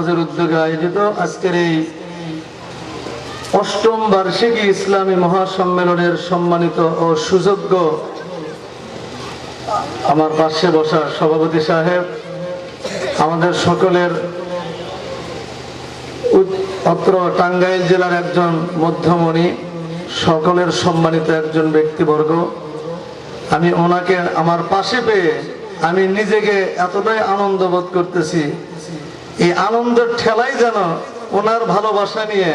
উদ্যোগে আয়োজিত আজকের এই অষ্টম বার্ষিকী ইসলামী মহাসম্মেলনের সম্মানিত ও সুযোগ্য আমার পাশে বসা সভাপতি সাহেব, আমাদের সকলের অত্র টাঙ্গাইল জেলার একজন মধ্যমণি, সকলের সম্মানিত একজন ব্যক্তিবর্গ, আমি ওনাকে আমার পাশে পেয়ে আমি নিজেকে এতটাই আনন্দ বোধ করতেছি। এই আনন্দের ঠেলাই যেন ওনার ভালোবাসা নিয়ে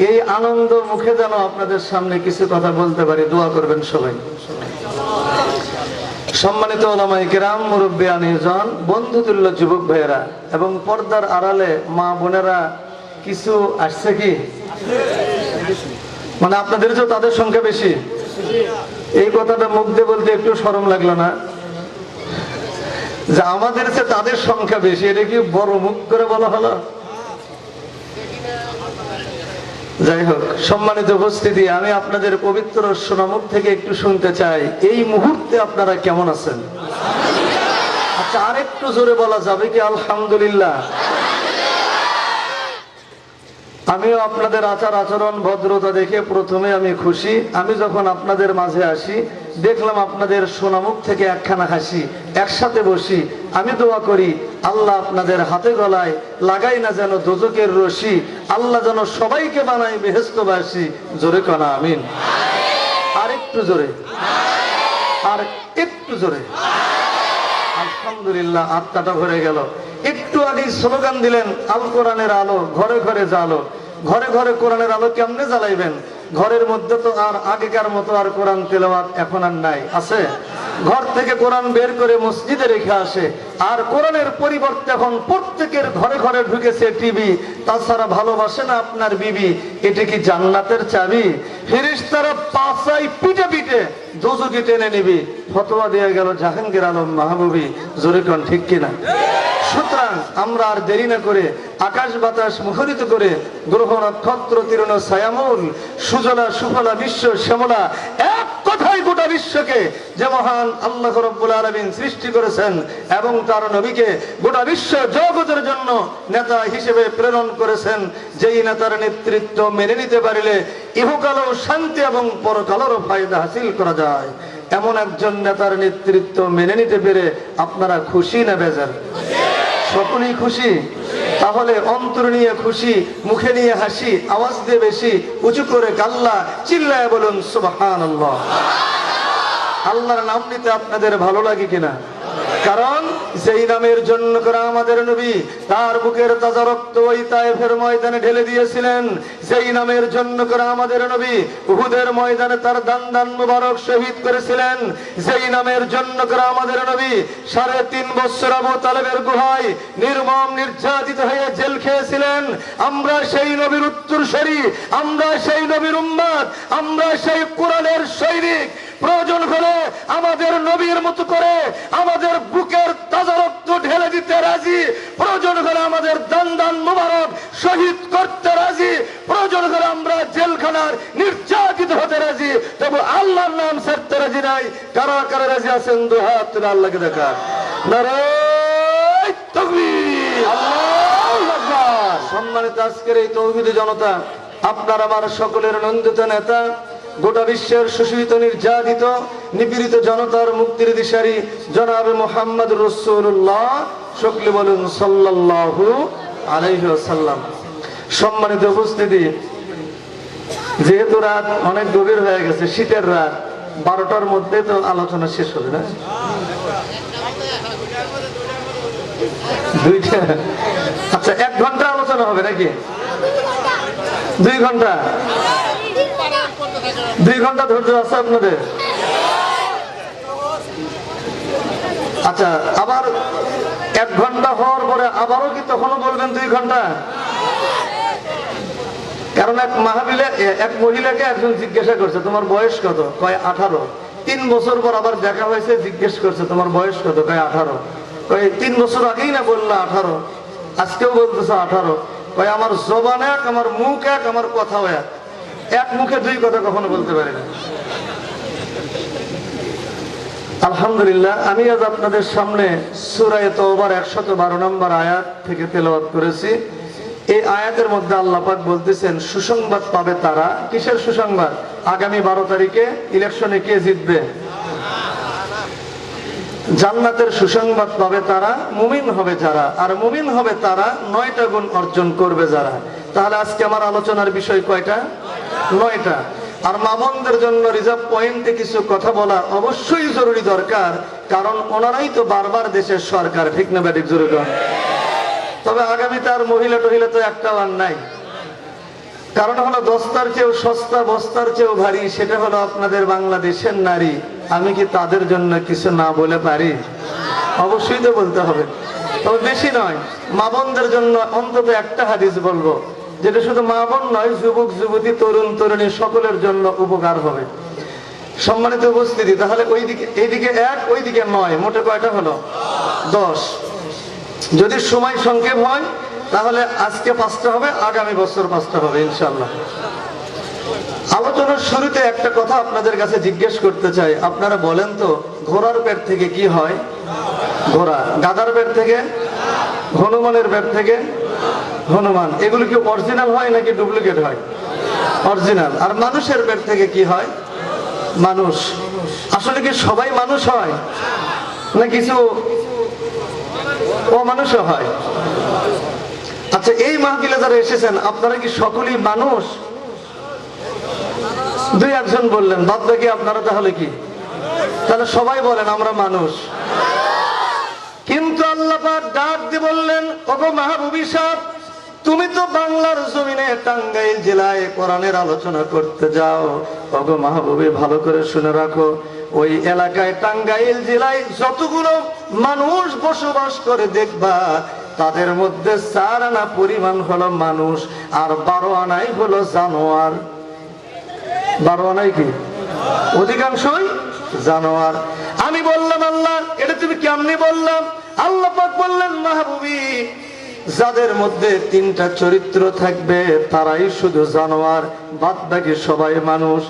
এই আনন্দ মুখে যেন আপনাদের সামনে কিছু কথা বলতে পারি। দোয়া করবেন সবাই। সম্মানিত ওলামায়ে কেরাম, মুরব্বিয়ান, বন্ধুতুল্য যুবক ভাইয়েরা এবং পর্দার আড়ালে মা বোনেরা কিছু আসছে কি, মানে আপনাদের যে তাদের সংখ্যা বেশি, এই কথাটা মুখ দিয়ে বলতে একটু শরম লাগলো না যে আমাদের চেয়ে তাদের সংখ্যা বেশি? এটা কি বড় মুখ করে বলা হলো? যাই হোক, সম্মানিত উপস্থিতি, আমি আপনাদের পবিত্র সোনামুখ থেকে একটু শুনতে চাই এই মুহূর্তে আপনারা কেমন আছেন? আচ্ছা, আরেকটু জোরে বলা যাবে কি আলহামদুলিল্লাহ? আমিও আপনাদের আচার আচরণ ভদ্রতা দেখে প্রথমে আমি খুশি। আমি যখন আপনাদের মাঝে আসি দেখলাম আপনাদের সোনামুখ থেকে একখানা হাসি, একসাথে বসি। আমি দোয়া করি আল্লাহ আপনাদের হাতে গলায় লাগাই না যেন দোজকের রশি, আল্লাহ যেন সবাইকে বানায় বেহেশতবাসী। জোরে কনা আমিন। আর একটু জোরে, আর একটু জোরে। আলহামদুলিল্লাহ, আত্মাটা ভরে গেল। একটু আগে স্লোগান দিলেন আল কোরআনের আলো ঘরে ঘরে জ্বালো। ঘরে ঘরে কোরআনের আলো কেমনে জ্বালাইবেন? ঘরের মধ্যে তো আর আগেকার মতো আর কোরআন তেলাওয়াত এখন আর নাই। আছে ঘর থেকে কোরআন বের করে মসজিদে রেখে আসে, আর কোরআনের পরিবর্তে এখন প্রত্যেকের ঘরে ঘরে ঢুকেছে টিভি। তাছাড়া ভালোবাসে না আপনার বিবি, এটা কি জান্নাতের চাবি? ফেরেশতারা পাছায় পিটে পিটে দোজখে টেনে নিবি। ফতোয়া দিয়ে গেল জাহাঙ্গীর আলম মাহবুবী। জোরে কোন ঠিক কিনা? সুতরাং আমরা আর দেরি না করে আকাশ বাতাস মুখরিত করে গ্রহ নক্ষত্র তীর্ণ ছায়ামূল সুজলা সুফলা বিশ্ব শ্যামলা এক কথায় গোটা বিশ্বকে যে মহান আল্লাহ রাব্বুল আলামিন সৃষ্টি করেছেন এবং তার নবীকে গোটা বিশ্ব জগতের জন্য নেতা হিসেবে প্রেরণ করেছেন, যেই নেতার নেতৃত্ব মেনে নিতে পারলে ইহকালেও শান্তি এবং পরকালেরও ফায়দা হাসিল করা যায়, এমন একজন নেতার নেতৃত্ব মেনে নিতে পেরে আপনারা খুশি না বেজার? সকলেই খুশি। তাহলে অন্তর নিয়ে খুশি, মুখে নিয়ে হাসি, আওয়াজ দিয়ে বেশি উঁচু করে কাল্লা চিল্লায় বলুন সুবহানাল্লাহ। আল্লাহর নাম নিতে আপনাদের ভালো লাগে কিনা? কারণ যেই নামের জন্য করে আমাদের নবী তার বুকের তাজা রক্ত ওই তায়েফের ময়দানে ঢেলে দিয়েছিলেন, যেই নামের জন্য করে আমাদের নবী উহুদের ময়দানে তার দান মুবারক শহীদ করেছিলেন, যেই নামের জন্য করে আমাদের নবী 3.5 বছর আবু তালেবের গুহায় নির্মম নির্যাতিত হয়ে জেল খেয়েছিলেন, আমরা সেই নবীর উত্তরসূরি, আমরা সেই নবীর উম্মত, আমরা সেই কোরআনের সৈনিক। প্রয়োজন হলে আমাদের নবীর মতো করে আমাদের বুকের তাজা রক্ত ঢেলে দিতে রাজি, প্রয়োজন হলে আমাদের দান মুবারক শহীদ করতে রাজি, প্রয়োজন হলে আমরা জেলখানার নির্যাতিত হতে রাজি, তবু আল্লাহর নাম ছাড়তে রাজি নাই। কারা কারা রাজি আছেন? দুই হাত তুলে আল্লাহকে দেখা। নারায়ে তাকবীর, আল্লাহু আকবার। সম্মানিত আজকের এই তৌহিদি জনতা, আপনার আমার সকলের নন্দিত নেতা, গোটা বিশ্বের শোষিত নির্যাতিত নিপীড়িত জনতার মুক্তির দিশারি জনাবে মুহাম্মদ রাসূলুল্লাহ, সকলে বলুন সাল্লাল্লাহু আলাইহি ওয়াসাল্লাম। সম্মানিত উপস্থিতি, যেহেতু রাত অনেক গভীর হয়ে গেছে, শীতের রাত, 12টার মধ্যে তো আলোচনা শেষ হবে না? 2টা? আচ্ছা, 1 ঘন্টা আলোচনা হবে নাকি? 2 ঘন্টা? 2 ঘন্টা ধৈর্য আছে আপনাদের? আচ্ছা, আবার 1 ঘন্টা হওয়ার পরে আবারও কি তখনও বলবেন 2 ঘন্টা? কারণ এক মহিলাকে একজন জিজ্ঞাসা করছে তোমার বয়স কত? কয় 18। 3 বছর পর আবার দেখা হয়েছে, জিজ্ঞেস করছে তোমার বয়স কত? কয় 18। কয় 3 বছর আগেই না বললা 18, আজকেও বলতেছে 18। কয় আমার জবান এক, আমার মুখ এক, আমার কথাও এক। এক মুখে 2 কথা কখনো বলতে পারি না। আলহামদুলিল্লাহ, আমি আজ আপনাদের সামনে সূরা তাওবার 112 নম্বর আয়াত থেকে তেলাওয়াত করেছি। এই আয়াতের মধ্যে আল্লাহ পাক বলতেছেন সুসংবাদ পাবে তারা। কিসের সুসংবাদ? আগামী 12 তারিখে ইলেকশনে কে জিতবে? জান্নাতের সুসংবাদ পাবে তারা, মুমিন হবে যারা, আর মুমিন হবে তারা 9টা গুণ অর্জন করবে যারা। তাহলে আজকে আমার আলোচনার বিষয় কয়টা? 9টা। আর মা বোনদের জন্য রিজার্ভ পয়েন্টে কিছু কথা বলা অবশ্যই জরুরি দরকার, কারণ ওনারাই তো বারবার দেশের সরকার, ঠিক না ব্যাটিক জোরে কর। তবে আগামীতে আর মহিলা টহিলা তো একটাও আর নাই। কারণ হলো দস্তার চেয়েও সস্তা, বস্তার চেয়েও ভারী, সেটা হলো আপনাদের বাংলাদেশের নারী। আমি কি তাদের জন্য কিছু না বলে পারি? অবশ্যই তো বলতে হবে, তবে বেশি নয়। মা বোনদের জন্য অন্তত একটা হাদিস বলবো, যেটা শুধু মা বোন নয়, যুবক যুবতী, তরুণ তরুণী সকলের জন্য উপকার হবে। সম্মানিত উপস্থিতি, তাহলে এইদিকে 1, ওইদিকে 9, মোটে কয়টা হলো? 10। যদি সময় সংক্ষেপ হয় তাহলে আজকে 5টা হবে, আগামী বছর 5টা হবে ইনশাআল্লাহ। আলোচনার শুরুতে একটা কথা আপনাদের কাছে জিজ্ঞেস করতে চাই। আপনারা বলেন তো, ঘোড়ার পেট থেকে কি হয়? ঘোড়া। গাধার পেট থেকে? হনুমানের পেট থেকে? হনুমান। এগুলো কি অরিজিনাল হয় নাকি ডুপ্লিকেট হয়? অরিজিনাল। আর মানুষের পেট থেকে কি হয়? মানুষ। আসলে কি সবাই মানুষ হয় না কিছু অমানুষও হয়? আচ্ছা, এই মাহফিলে যারা এসেছেন আপনারা কি সকলেই মানুষ? 2-1 জন বললেন, বাদ বাকি আপনারা তাহলে কি? তাহলে সবাই বলেন আমরা মানুষ। কিন্তু আল্লাহ পাক ডাক দিয়ে বললেন, ওগো মাহবুবী সাহেব, তুমি তো বাংলার জমিনে টাঙ্গাইল জেলায় কোরআনের আলোচনা করতে যাও। ওগো মাহবুবী, ভালো করে শুনে রাখো, ওই এলাকায় টাঙ্গাইল জেলায় যতগুলো মানুষ বসবাস করে দেখবা, তাদের মধ্যে 4 আনা পরিমাণ হলো মানুষ, আর 12 আনাই হলো জানোয়ার। 12 আনাই কি? অধিকাংশই জানোয়ার। আমি বললাম, আল্লাহ এটা তুমি কেমনে বললাম? আল্লাহ পাক বললেন, মাহবুবী, যাদের মধ্যে 3টা চরিত্র থাকবে তারাই শুধু জানোয়ার, বাদ বাকি সবাই মানুষ।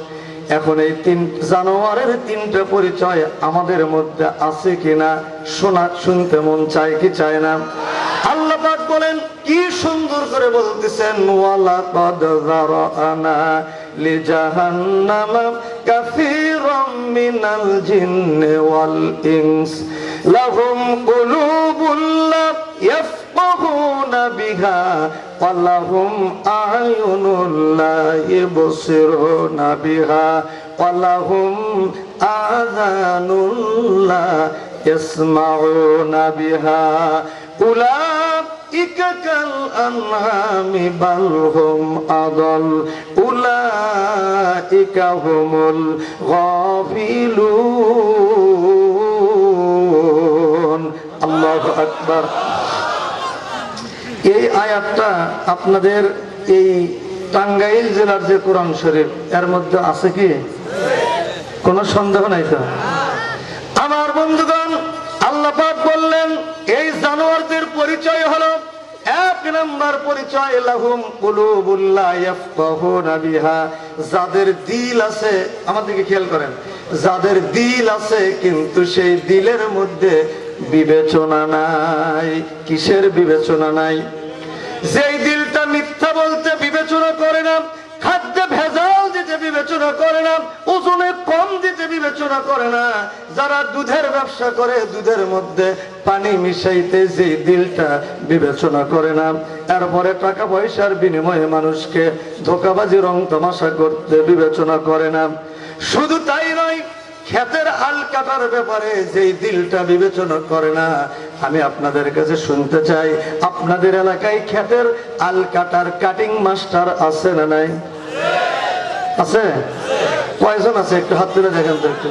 এখন এই 3 জানোয়ারের 3টা পরিচয় আমাদের মধ্যে আছে কিনা শুনতে মন চায় কি চায় না? আল্লাহ পাক বলেন, কি সুন্দর করে বলতেছেন, ওয়ালাকাদ যারানা লিজাহান্নামা কাসীরাম মিনাল জিন্নি ওয়াল ইনস লাহুম কুলুবুন লা ইয়াফকাহুনা বিহা ওয়া লাহুম আ'য়ুনুন লা ইবসিরুনা বিহা ওয়া লাহুম আযানুন লা ইয়াসমাউনা বিহা উলাইকা কাল আনআমি বাল হুম আদাল উলাইকা হুমুল গাফিলুন। আল্লাহু আকবার। এই আয়াতটা আপনাদের এই টাঙ্গাইল জেলার যে কোরআন শরীফ, এর মধ্যে আছে কি? কোনো সন্দেহ নাই তো? আমার বন্ধুগণ, আল্লাহ পাক বললেন এই জানোয়ারদের পরিচয় হলো, 1 নম্বর পরিচয়, লাহুম কুলুবুল লা ইয়াফকাহুনা বিহা, যাদের দিল আছে, আমার দিকে খেয়াল করেন, যাদের দিল আছে কিন্তু সেই দিলের মধ্যে বিবেচনা নাই। কিসের বিবেচনা নাই? যেই দিলটা মিথ্যা বলতে বিবেচনা করে না, খাদ্যে ভেজাল দিতে বিবেচনা করে না, ওজনে কম দিতে বিবেচনা করে না, যারা দুধের ব্যবসা করে দুধের মধ্যে পানি মিশাইতে যে দিলটা বিবেচনা করে না, এরপরে টাকা পয়সার বিনিময়ে মানুষকে ধোঁকাবাজি রং তামাশা করতে বিবেচনা করে না, শুধু তাই নয়, ক্ষেতের আল কাটার ব্যাপারে যেই দিলটা বিবেচনা করে না, আমি আপনাদের কাছে শুনতে চাই, আপনাদের এলাকায় ক্ষেতের আল কাটার কাটিং মাস্টার আছে না নাই? আছে? কয়জন আছে? একটু হাত তুলে দেখেন তো একটু।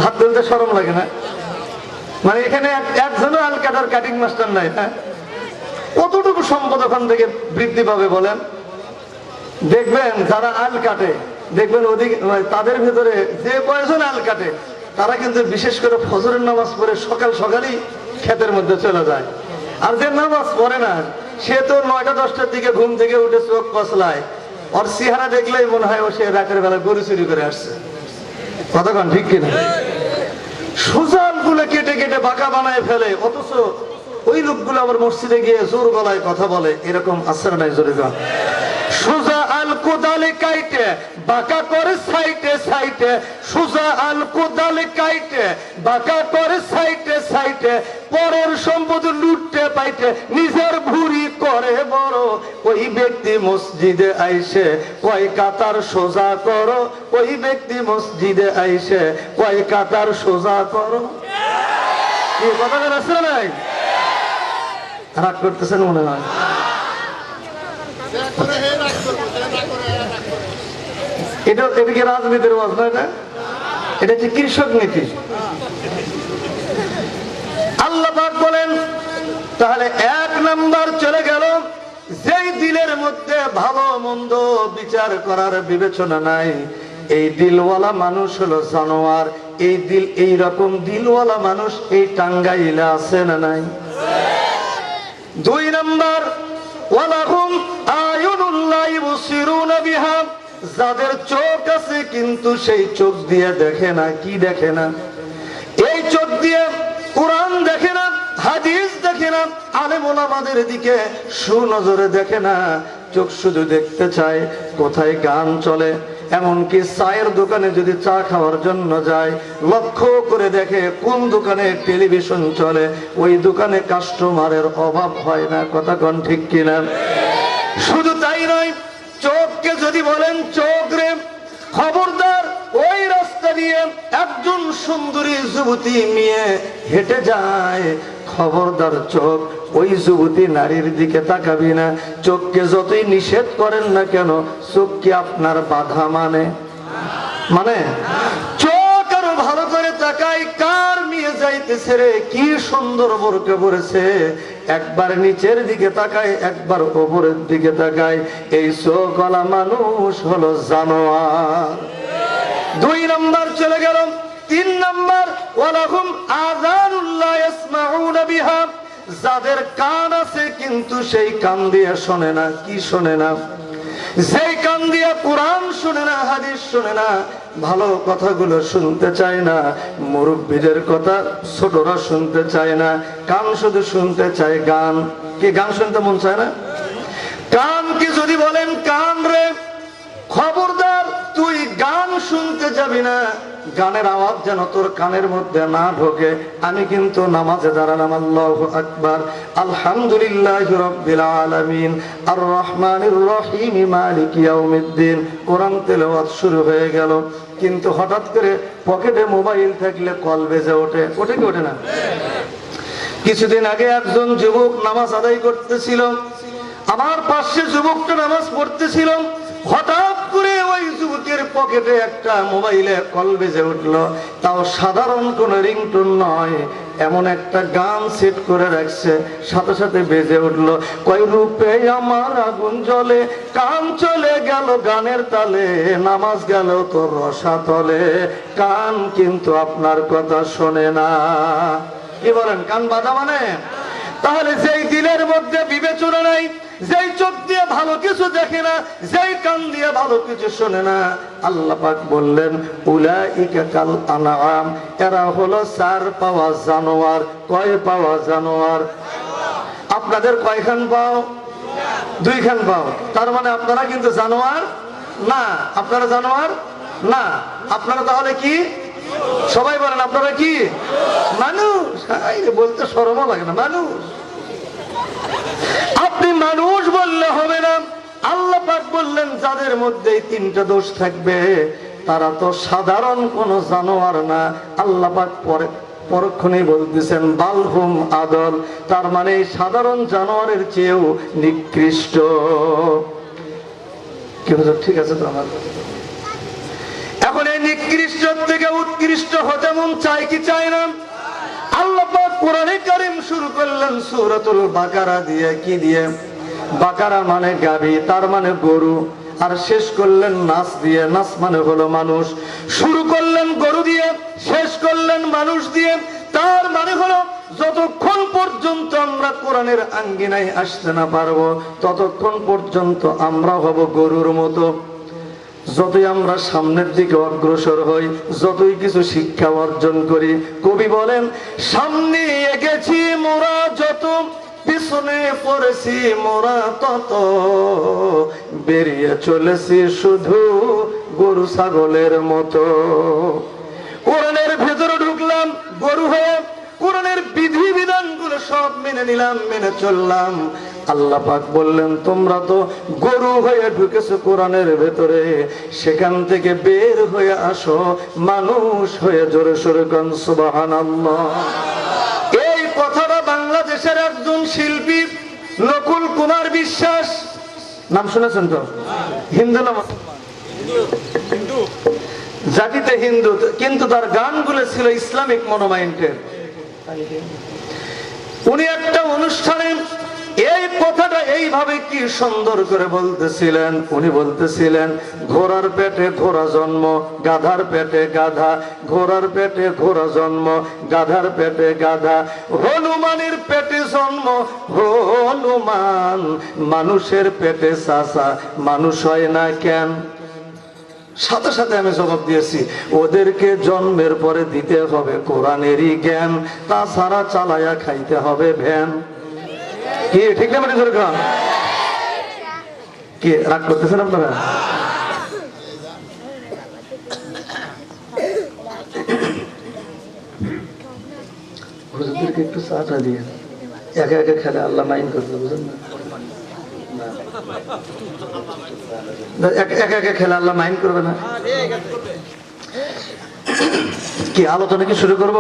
হাত তুলতে শরম লাগে না? মানে এখানে একজনও আল কাটার কাটিং মাস্টার নাই? হ্যাঁ, কতটুকু সম্পদ ওখান থেকে বৃদ্ধি পাবে বলেন? দেখবেন যারা আল কাটে, দেখবেন তাদের ভেতরে যে কয়জন আল কাটে, তারা কিন্তু বিশেষ করে ফজরের নামাজ পড়ে সকাল সকালই ক্ষেতের মধ্যে চলে যায়। আর যে নামাজ পড়ে না, সে তো 9টা-10টার দিকে ঘুম থেকে উঠে চোখ কসলায়, ওর চেহারা দেখলেই মনে হয় ও সে রাতের বেলা গরু চুরি করে আসছে। কতক্ষণ ঠিক কিনা? সুজান গুলো কেটে কেটে বাঁকা বানায় ফেলে, অথচ ওই লোকগুলো আবার মসজিদে গিয়ে জোর গলায় কথা বলে। এরকম আসর নাই? জোরে গান। সুজা আল কোদালে কাইটে বাঁকা করে সাইটে সাইটে, সুজা আল কোদালে কাইটে বাঁকা করে সাইটে সাইটে, পরের সম্পদ লুটতে পাইতে নিজের ভুরি করে বড়। ওই ব্যক্তি মসজিদে আইসে কয় কাতার সোজা করো, ওই ব্যক্তি মসজিদে আইসে কয় কাতার সোজা করো। কি কথা আছে নাই? রাগ করতেছেন মনে হয়। এটা কি রাজনীতির ওয়াজ না? এটা হচ্ছে কৃষক নীতি। আল্লাহ পাক বলেন তাহলে 1 নাম্বার চলে গেল, যেই দিলের মধ্যে ভালো মন্দ বিচার করার বিবেচনা নাই, এই দিলওয়ালা মানুষ হলো জানোয়ার। এই দিল, এই রকম দিলওয়ালা মানুষ এই টাঙ্গাইলে আছে না নাই? 2 নাম্বার ওয়ালাহুম আয়ুনুন লা ইবসিরুনা বিহা, যাদের চোখ আছে কিন্তু সেই চোখ দিয়ে দেখে না। কি দেখে না? এই চোখ দিয়ে কোরআন দেখে না, হাদিস দেখে না, আলেম ওলামাদের দিকে সুনজরে দেখে না। চোখ শুধু দেখতে চায় কোথায় গান চলে, এমনকি চায়ের দোকানে যদি চা খাওয়ার জন্য যায়, লক্ষ্য করে দেখে কোন দোকানে টেলিভিশন চলে, ওই দোকানে কাস্টমারের অভাব হয় না। কথা কোন ঠিক কিনা? শুধু তাই নয়, চোখকে যদি বলেন চোখ রে, খবরদার ওই রাস্তা দিয়ে একজন সুন্দরী যুবতী মেয়ে হেঁটে যায়, খবরদার চোখ ওই যুবতী নারীর দিকে তাকাবি না। চোখকে যতই নিষেধ করেন না কেন, চোখ কি আপনার বাধা মানে? চোখ আরো ভালো করে তাকাই, কার মেয়ে যাইতেছে রে, কি সুন্দর বোরকা পরেছে, একবার নিচের দিকে তাকায়, একবার উপরের দিকে তাকায়। এই চোখওয়ালা মানুষ হলো জানোয়ার। 2 নাম্বার চলে গেল। 3 নাম্বার ওয়ালাহুম আযানুন লা ইয়াসমাউনা বিহা, যাদের কান আছে কিন্তু সেই কান দিয়ে শোনে না। কি শোনে না? যেই কান দিয়ে কোরআন শুনে না, হাদিস শুনে না, ভালো কথাগুলো শুনতে চায় না, মুরব্বীদের কথা ছোটরা শুনতে চায় না, কান শুধু শুনতে চায় গান। কি গান শুনতে মন চায় না? কান কি যদি বলেন কান রে, খবরদার তুই গান শুনতে যাবি না, গানের আওয়াজ যেন তোর কানের মধ্যে না ঢোকে। আমি কিন্তু নামাজে দাঁড়ালাম, আল্লাহু আকবার, আলহামদুলিল্লাহি রাব্বিল আলামিন, আর রহমানির রহিম, মালিকি ইয়াউমিদ্দিন, কোরআন তেলাওয়াত শুরু হয়ে গেল। কিন্তু হঠাৎ করে পকেটে মোবাইল থাকলে কল বেজে ওঠে। ওঠে কি ওঠে না? কিছুদিন আগে একজন যুবক নামাজ আদায় করতেছিল, আমার পাশে যুবকটা নামাজ পড়তেছিল, হঠাৎ করে ওই যুবকের পকেটে একটা মোবাইলে কল বেজে উঠলো। তাও সাধারণ কোন রিংটোন নয়, এমন একটা গান সেট করে রাখছে, সাথে সাথে বেজে উঠলো, কয় রূপে আমার আগুন জ্বলে, কান চলে গেল গানের তালে, নামাজ গেল তোর রসাতলে, কান কিন্তু আপনার কথা শোনে না। কি বলেন? কান বাধা মানে? তাহলে যেই দিলের মধ্যে বিবেচনা নাই, যেই চোখ দিয়ে ভালো কিছু দেখে না, যেই কান দিয়ে ভালো কিছু শোনে না, আল্লাহ পাক বললেন উলাইকা কাল আনআম, এরা হলো 4 পাওয়া জানোয়ার। কয় পাওয়া জানোয়ার? আপনাদের কয়খান পাও? 2 খান পাও। তার মানে আপনারা কিন্তু জানোয়ার না। আপনারা জানোয়ার না। আপনারা তাহলে কি? সবাই বলেন আপনারা কি? মানুষ। বলতে শরমও লাগে না, মানুষ। আপনি মানুষ বললে হবে না। আল্লাহ পাক বললেন যাদের মধ্যে 3টা দোষ থাকবে তারা তো সাধারণ কোন জানোয়ার না। আল্লাহ পাক পরক্ষণেই বলতেছেন বালহুম আদল, তার মানে সাধারণ জানোয়ারের চেয়েও নিকৃষ্ট। কি হুজুর ঠিক আছে তো? আমার এখন এই নিকৃষ্ট থেকে উৎকৃষ্ট হতে মন চায় কি চায় না? আল্লাহ পাক কোরআনে কারীম শুরু করলেন সূরাতুল বাকারা দিয়ে। কি দিয়ে? বাকারা মানে গাভী, তার মানে গরু। আর শেষ করলেন নাস দিয়ে, নাস মানে হলো মানুষ। শুরু করলেন গরু দিয়ে, শেষ করলেন মানুষ দিয়ে। তার মানে হলো যতক্ষণ পর্যন্ত আমরা কোরআনের আঙ্গিনায় আসতে না পারবো ততক্ষণ পর্যন্ত আমরা হব গরুর মতো। যতই আমরা সামনের দিকে অগ্রসর হই, যতই কিছু শিক্ষা অর্জন করি, কবি বলেন সামনে এগেছি মোরা যত, পিছনে পড়েছি মোরা তত, বেরিয়ে চলেছি শুধু গরু ছাগলের মতো। কোরআনের ভেতরে ঢুকলাম গরু হয়ে, কোরআনের বিধি বিধানগুলো সব মেনে নিলাম, মেনে চললাম। আল্লাহ পাক বললেন তোমরা তো গরু হয়ে ঢুকেছো কোরআনের ভেতরে, সেখান থেকে বের হয়ে আসো মানুষ হয়ে। জোরে সোরে কোন সুবহানাল্লাহ। এই কথাটা বাংলাদেশের একজন শিল্পী নকুল কুমার বিশ্বাস, নাম শুনেছেন তো? হিন্দু নাম, জাতিতে হিন্দু, কিন্তু তার গানগুলো ছিল ইসলামিক মনোমাইন্ডের। উনি একটা অনুষ্ঠানে এই কথাটা এইভাবে কি সুন্দর করে বলতেছিলেন। উনি বলতেছিলেন ঘোড়ার পেটে ঘোড়া জন্ম, গাধার পেটে গাধা, ঘোড়ার পেটে ঘোড়া জন্ম, গাধার পেটে গাধা, হনুমানের পেটে জন্ম হনুমান, মানুষের পেটে চাচা, মানুষ হয় না কেন? সাথে সাথে আমি জবাব দিয়েছি ওদেরকে জন্মের পরে দিতে হবে কোরআনেরই জ্ঞান, তাছাড়া চালায়া খাইতে হবে ভ্যান। কি ঠিক না? কি রাগ করতেছেন আপনারা? হুজুরদেরকে একটু চাটা দিয়ে একা একা খেলে আল্লাহ মাইন করতে, বুঝেন না? একা একা খেলে আল্লাহ মাইন করবে না। কি আলোচনা কি শুরু করব?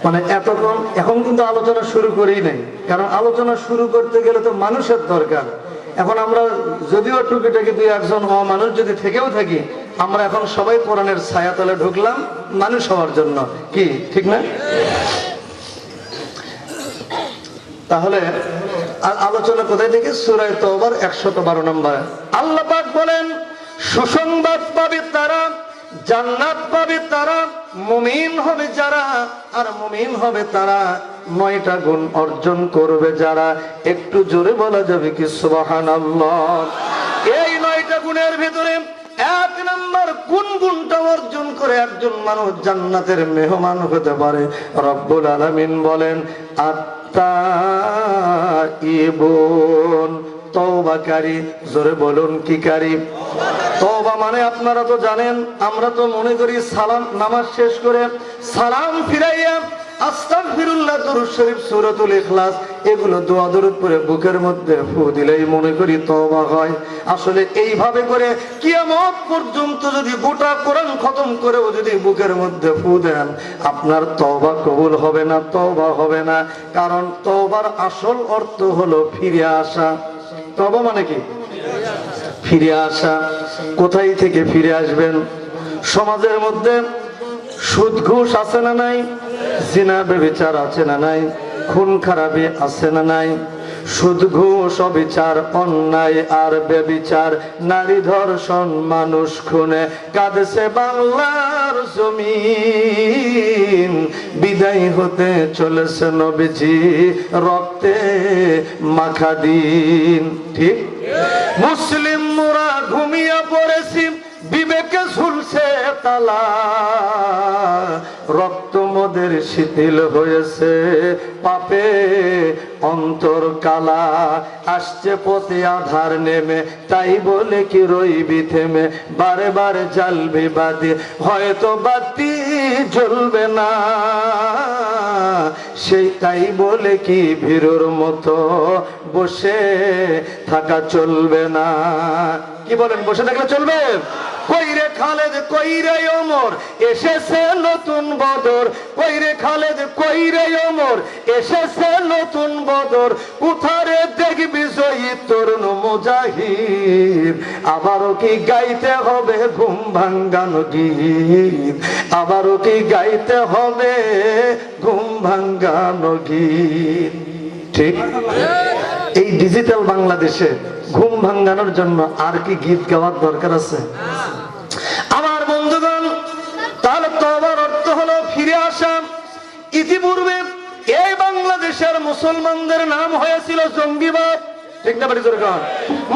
মানে এতক্ষণ এখন কিন্তু আলোচনা শুরু করেই নাই, কারণ আলোচনা শুরু করতে গেলে তো মানুষের দরকার। এখন আমরা যদিও টুকিটাকি দুই একজন মানুষ যদি থেকেও থাকি, আমরা এখন সবাই কোরআনের ছায়াতলে ঢুকলাম মানুষ হওয়ার জন্য। কি ঠিক না? তাহলে আলোচনা কোথায় থেকে? সূরা তাওবার 112 নম্বর। আল্লাহ পাক বলেন সুসংবাদ পাবে তারা, জান্নাত পাবে তারা, মুমিন হবে যারা, আর মুমিন হবে তারা 9টা গুণ অর্জন করবে যারা। একটু জোরে বলা যাবে কি সুবহানাল্লাহ? এই 9টা গুণের ভিতরে 1 নম্বর কোন গুণটা অর্জন করে একজন মানুষ জান্নাতের মেহমান হতে পারে? রব্বুল আলামিন বলেন আত্তাইবুন, তওবাকারী। জোরে বলুন কি কারী? তওবা মানে আপনারা তো জানেন, আমরা তো মনে করি সালাম, নামাজ শেষ করে সালাম ফিরাইয়া আস্তাগফিরুল্লাহ, দুরূদ শরীফ, সূরাতুল ইখলাস, এগুলো দোয়া দরুদ পড়ে বুকের মধ্যে ফু দিলেই মনে করি তওবা হয়। আসলে এইভাবে করে কিয়ামত পর্যন্ত যদি গোটা কোরআন খতম করেও যদি বুকের মধ্যে ফু দেন, আপনার তওবা কবুল হবে না, তওবা হবে না। কারণ তওবার আসল অর্থ হলো ফিরে আসা। তওবা মানে কি? ফিরে আসা। কোথায় থেকে ফিরে আসবেন? সমাজের মধ্যে সুদ ঘুষ আছে না নাই? জিনা ব্যভিচার আছে না নাই? খুন খারাপি আছে না নাই? সুদ ঘুষ অবিচার, অন্যায় আর ব্যভিচার, নারী ধর্ষণ, মানুষ খুনে কাঁদছে বাংলার জমিন। বিদায় হতে চলেছে নবীজি রক্তে মাখা দিন। ঠিক? মুসলিম মোরা ঘুমিয়ে পড়েছি, বিবেকে ঝুলছে তালা, রক্ত মোদের শিথিল হয়েছে, পাপে অন্তর কালা। আসছে পথে আধার নেমে, তাই বলে কি রইবি থেমে, বারে বারে জ্বালবি বাতি, হয়তো বাতি জ্বলবে না, সেই তাই বলে কি ভীরুর মতো বসে থাকা চলবে না। কি বলেন, বসে থাকলে চলবে? কইরে খালেদ কইরে ওমর, এসেছে নতুন বদর, কইরে খালেদ কইরে ওমর, এসেছে নতুন বদর, উঠারে দেখবি জয়ী তরুণ মুজাহিদ। আবারও কি গাইতে হবে ঘুম ভাঙ্গানো গীত, আবারও কি গাইতে হবে ঘুম ভাঙ্গানো গীত। ঠিক? এই ডিজিটাল বাংলাদেশে ঘুম ভাঙ্গানোর জন্য আর কি গীত গাওয়ার দরকার আছে? আমার বন্ধুগণ, তাহলে তওবার অর্থ হলো ফিরে আসা। ইতিপূর্বে এই বাংলাদেশের মুসলমানদের নাম হয়েছিল জঙ্গিবাদ। ঠিক না? বাড়ি জোরে গান।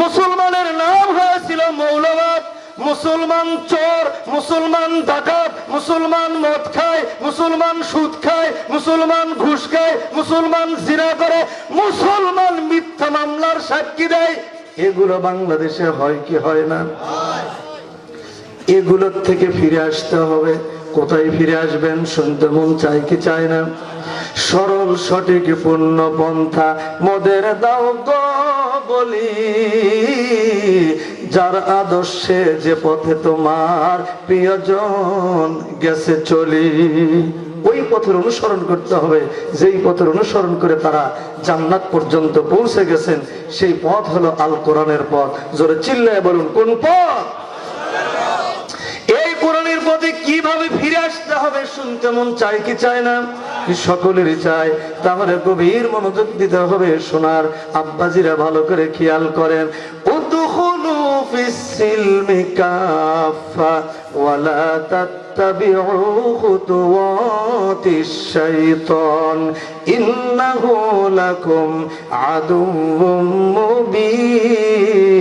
মুসলমানের নাম হয়েছিল মৌলবাদ, মুসলমান চোর, মুসলমান ডাকাত, মুসলমান মদ খায়, মুসলমান সুদ খায়, মুসলমান ঘুষ খায়, মুসলমান জিনা করে, মুসলমান মিথ্যা মামলার সাক্ষী দেয়, এগুলো বাংলাদেশে হয় কি হয় না? এগুলোর থেকে ফিরে আসতে হবে। কোথায় ফিরে আসবেন শুনতে মন চাই কি চায় না? সরল সঠিক পূর্ণ পন্থা মোদের দাও গো বলি, যার আদর্শে যে পথে তোমার প্রিয়জন গেছে চলি। ওই পথের অনুসরণ করতে হবে, যেই পথের অনুসরণ করে তারা জান্নাত পর্যন্ত পৌঁছে গেছেন। সেই পথ হলো আল কোরআনের পথ। জোরে চিল্লায় বলুন, কোন পথ? এই কোরআনের পথে কিভাবে ফিরে আসতে হবে শুনতে মন চাই কি চায় না? সকলেরই চায়। তাহলে গভীর মনোযোগ দিতে হবে। সোনার আব্বাজিরা ভালো করে খেয়াল করেন। উদখুলু ফিস সিলমি কাফা ওয়ালা তাত্তাবিউ খুতুওয়াতিশ শাইতান ইন্নাহু লাকুম আদুউম মুবিন।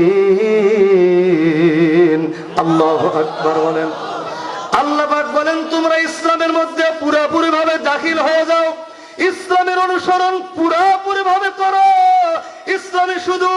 আল্লাহু আকবার বলেন। আল্লাহ পাক বলেন, তোমরা ইসলামের মধ্যে পুরোপুরি ভাবে দাখিল হয়ে যাও, ইসলামের অনুসরণ পুরোপুরি ভাবে করো। ইসলামে শুধু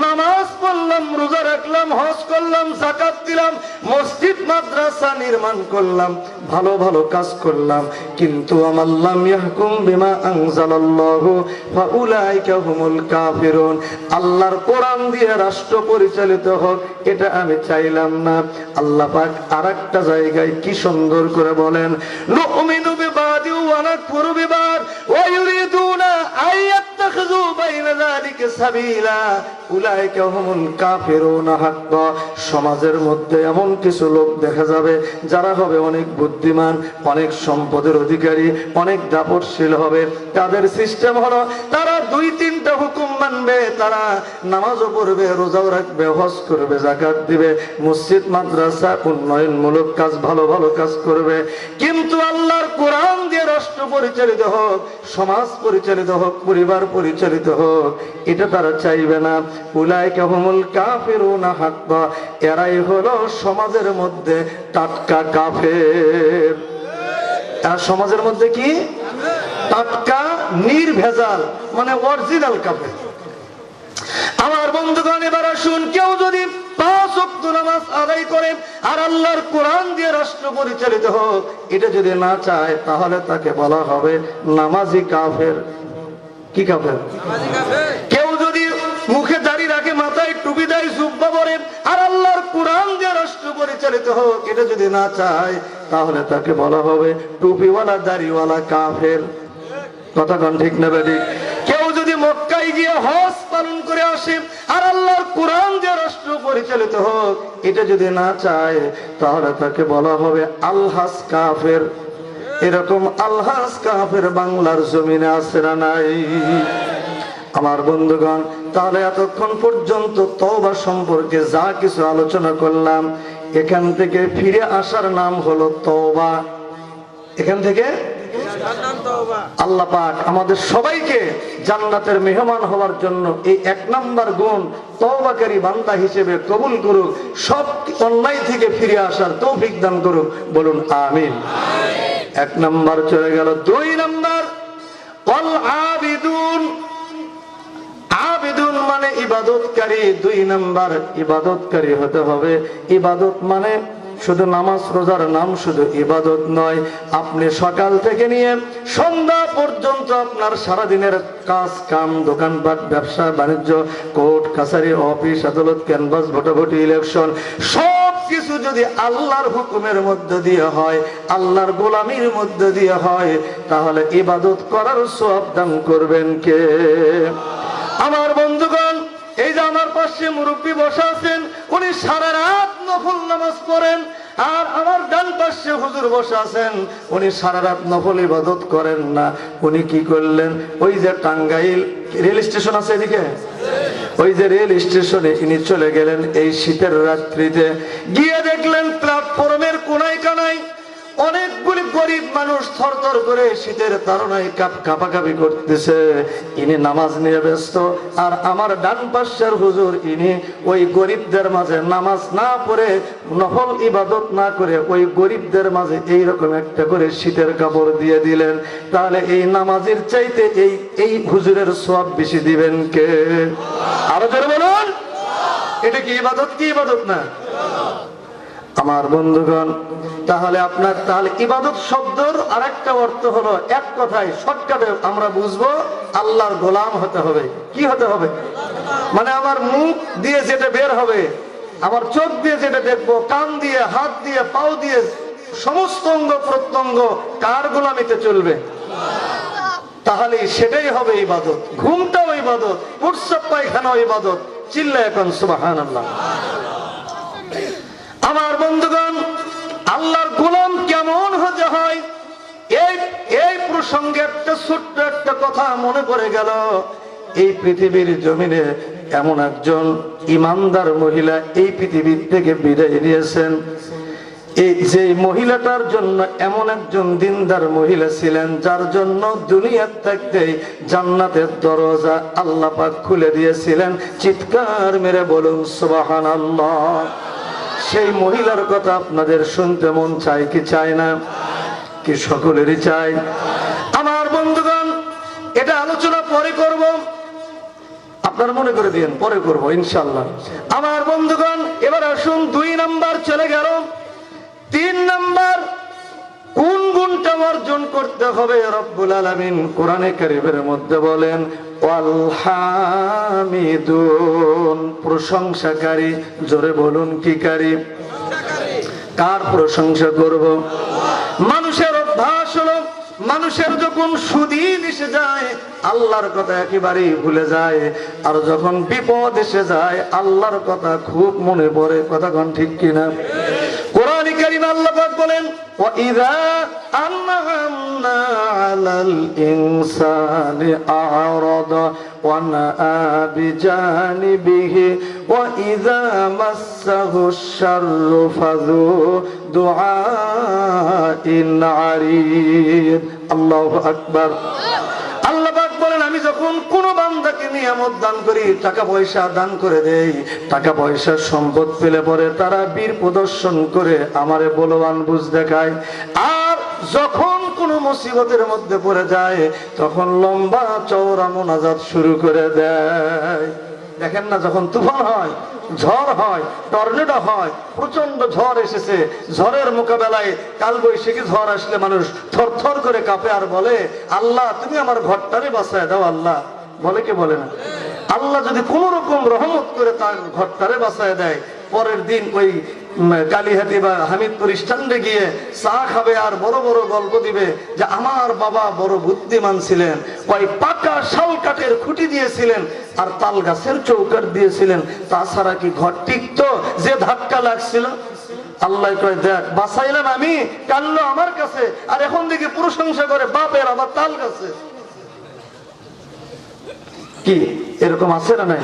নামাজ পড়লাম, রোজা রাখলাম, হজ করলাম, যাকাত দিলাম, মসজিদ মাদ্রাসা নির্মাণ করলাম, ভালো ভালো কাজ করলাম, কিন্তু আমার লাম ইয়াহকুম বিমা আনজালাল্লাহু ফাউলাইকা হুমুল কাফিরুন। আল্লাহর কোরআন দিয়ে রাষ্ট্র পরিচালিত হোক, এটা আমি চাইলাম না। আল্লাহ পাক আরেকটা জায়গায় কি সুন্দর করে বলেন, নুমিনু বিবাদি ওয়া নাকফুরু বিবাদ ওয়া ইউরিদুনা আইয়াত্তাখিযু বাইনা যালিকা সাবিলা উলাইকা হুমুল কাফিরুন হাক্কা। সমাজের মধ্যে এমন কিছু লোক দেখা যাবে যারা হবে অনেক বুদ্ধিমান, অনেক সম্পদের অধিকারী, অনেক দাপটশীল হবে। তাদের সিস্টেম হলো তারা 2-3টা হুকুম মানবে, তারা নামাজও পড়বে, রোজাও রাখবে, হজ করবে, যাকাত দিবে, মসজিদ মাদ্রাসা উন্নয়নমূলক কাজ, ভালো ভালো কাজ করবে। কিন্তু আল্লাহর কোরআন দিয়ে রাষ্ট্র পরিচালিত হোক, সমাজ পরিচালিত হোক, পরিবার পরিচালিত হোক, এটা তারা চাইবে না। উলাইকা হুমুল কাফিরুনা হাক্কা। এরাই হলো সমাজের মধ্যে টাটকা কাফের। আর সমাজের মধ্যে কি টাটকা নির্ভেজাল, মানে অরিজিনাল কাফের। আমার বন্ধুগণ, এবার আসুন, কেউ যদি 5 ওয়াক্ত নামাজ আদায় করে আর আল্লাহর কোরআন দিয়ে রাষ্ট্র পরিচালিত হোক, এটা যদি না চায়, তাহলে তাকে বলা হবে নামাজি কাফের। কি কাফের? কেউ যদি মুখে দাড়ি রাখে, মাথায় টুপি দেয়, জুব্বা পরে আর আল্লাহর কোরআন দিয়ে রাষ্ট্র পরিচালিত হোক, এটা যদি না চায়, তাহলে তাকে বলা হবে টুপিওয়ালা দাড়িওয়ালা কাফের। কথা কোন ঠিক না বেঠিক? কেউ যদি মক্কায় গিয়ে হজ পালন করে আসে আর আল্লাহর কোরআন দিয়ে রাষ্ট্র পরিচালিত হোক, এটা যদি না চায়, তাহলে তাকে বলা হবে আলহাস কাফের। এরকম আলহাস কাফের বাংলার জমিনে আছে না নাই? আমার বন্ধুগণ, তাহলে এতক্ষণ পর্যন্ত তওবা সম্পর্কে যা কিছু আলোচনা করলাম, এখান থেকে ফিরে আসার নাম হলো তওবা। এখান থেকে আল্লাহ পাক আমাদের সবাইকে জান্নাতের মেহমান হওয়ার জন্য এই 1 নাম্বার গুণ তওবাকারী বান্দা হিসেবে কবুল করুক, সব অন্যায় থেকে ফিরে আসার তৌফিক দান করুক। বলুন আমিন। 1 নাম্বার চলে গেল। 2 নাম্বার ওয়াল আবিদুন। আবিদুন মানে ইবাদতকারী। 2 নাম্বার ইবাদতকারী হতে হবে। ইবাদত মানে শুধু নামাজ রোজার নাম শুধু ইবাদত নয়। আপনি সকাল থেকে নিয়ে সন্ধ্যা পর্যন্ত আপনার সারাদিনের কাজ কাম, দোকানপাট, ব্যবসা বাণিজ্য, কোর্ট কাছারি, অফিস আদালত, ক্যানভাস, ভোটাভুটি, ইলেকশন, সব কিছু যদি আল্লাহর হুকুমের মধ্যে দিয়ে হয়, আল্লাহর গোলামির মধ্যে দিয়ে হয়, তাহলে ইবাদত করার সওয়াব দান করবেন কে? আমার বন্ধুগণ, এই যে আমার পাশে মুরব্বী বসা আছেন, উনি সারা রাত নফল নামাজ পড়েন। আর আমার ডান পাশে হুজুর বসে আছেন, উনি সারা রাত নফল ইবাদত করেন না। উনি কি করলেন? ওই যে টাঙ্গাইল রেল স্টেশন আছে এদিকে, ওই যে রেল স্টেশনে ইনি চলে গেলেন এই শীতের রাত্রিতে। গিয়ে দেখলেন প্ল্যাটফর্মের কোনায় কানায় অনেকগুলি গরিব মানুষ থরথর করে শীতের তাড়নায় কাঁপাকাঁপি করতেছে, ইনি নামাজ নিয়ে ব্যস্ত। আর আমার ডান পাশের হুজুর, ইনি ওই গরিবদের মাঝে নামাজ না পড়ে, নফল ইবাদত না করে ওই গরিবদের মাঝে এইরকম একটা করে শীতের কাপড় দিয়ে দিলেন। তাহলে এই নামাজের চাইতে এই হুজুরের সওয়াব বেশি দিবেন কে? আরো জোরে বলুন, এটা কি ইবাদত কি ইবাদত না? আমার বন্ধুগণ, তাহলে ইবাদত শব্দের আরেকটা অর্থ হলো, এক কথায় শর্টকাটে আমরা বুঝবো, আল্লাহর গোলাম হতে হবে। কি হতে হবে? মানে আমার মুখ দিয়ে যেটা বের হবে, আমার চোখ দিয়ে যেটা দেখবো, কান দিয়ে, হাত দিয়ে, পাও দিয়ে, সমস্ত অঙ্গ প্রত্যঙ্গ কার গোলামিতে চলবে? তাহলে সেটাই হবে ইবাদত। ঘুমটাও ইবাদত, প্রস্রাব পায়খানাও ইবাদত। চিল্লা এখন সুবহানাল্লাহ। আমার বন্ধুগণ, আল্লাহর গোলাম কেমন হতে হয়, এই প্রসঙ্গে একটা ছোট্ট একটা কথা মনে পড়ে গেল। এই পৃথিবীর জমিনে এমন একজন ইমানদার মহিলা এই পৃথিবীর থেকে বিদায় নিয়েছেন। এই যে মহিলাটার জন্য এমন একজন দিনদার মহিলা ছিলেন, যার জন্য দুনিয়ার থাকতে জান্নাতের দরজা আল্লাহ পাক খুলে দিয়েছিলেন। চিৎকার মেরে বলুন সুবহানাল্লাহ। সেই মহিলার কথা আপনাদের শুনতে মন চায় কি চায় না? কি সকলেরই চাই? আমার বন্ধুগণ, এটা আলোচনা পরে করব, আপনারা মনে করে দিন, পরে করব ইনশাআল্লাহ। আমার বন্ধুগণ, এবার আসুন 2 নাম্বার চলে গেল। 3 নাম্বার, কোন গুণটা অর্জন করতে হবে? রব্বুল আলামিন কোরআনে কারীমের মধ্যে বলেন, ওয়াল হামিদুন, প্রশংসাকারী। জোরে বলুন, কি কারী? কার প্রশংসা করব? মানুষের অভ্যাস হলো, মানুষের যখন সুদিন এসে যায় আল্লাহর কথা একেবারেই ভুলে যায়, আর যখন বিপদ এসে যায় আল্লাহর কথা খুব মনে পড়ে। কথা কোন ঠিক কিনা? কোরআনে কারীমে আল্লাহ পাক বলেন, ওয়া ইযা আন'আমনা আলাল ইনসানি আ'রাদা ওয়া নাআ বিজানিবিহি ওয়া ইযা মাসসাহুশ শাররু ফাযু দুআইন আরিদ। আল্লাহু আকবার। আল্লাহ পাক বলেন, আমি যখন কোন বান্দাকে নিয়ামত দান করি, টাকা পয়সা দান করে দেই, টাকা পয়সা সম্পদ পেলে পরে তারা বীর প্রদর্শন করে আমারে বলবান বুঝ দেখায়। আর যখন কোন মুসিবতের মধ্যে পড়ে যায় তখন লম্বা চওড়া মোনাজাত শুরু করে দেয়। দেখেন না, যখন তুফান হয়, ঝড় হয়, টর্নেডো হয়, প্রচন্ড ঝড় এসেছে, ঝড়ের মোকাবেলায় কালবৈশাখী ঝড় আসলে মানুষ থরথর করে কাঁপে আর বলে, আল্লাহ তুমি আমার ঘরটারে বাঁচায় দাও। আল্লাহ বলে কি বলে না? আল্লাহ যদি কোন রকম রহমত করে তার ঘরটারে বাঁচায় দেয়, পরের দিন ওই কালীহাতি বা হামিদপুর স্ট্যান্ডে গিয়ে চা খাবে আর বড় বড় গল্প দিবে যে আমার বাবা বড় বুদ্ধিমান ছিলেন, ওই পাকা শাল কাঠের খুঁটি দিয়েছিলেন আর তাল গাছের চৌকাঠ দিয়েছিলেন, তাছাড়া কি ঘর টিকতো? যে ধাক্কা লাগছিল। আল্লাহ কয়, দেখ বাঁচাইলেন আমি, কানলো আমার কাছে, আর এখন দেখি প্রশংসা করে বাপের আবার তাল গাছে। কি এরকম আছে না নাই?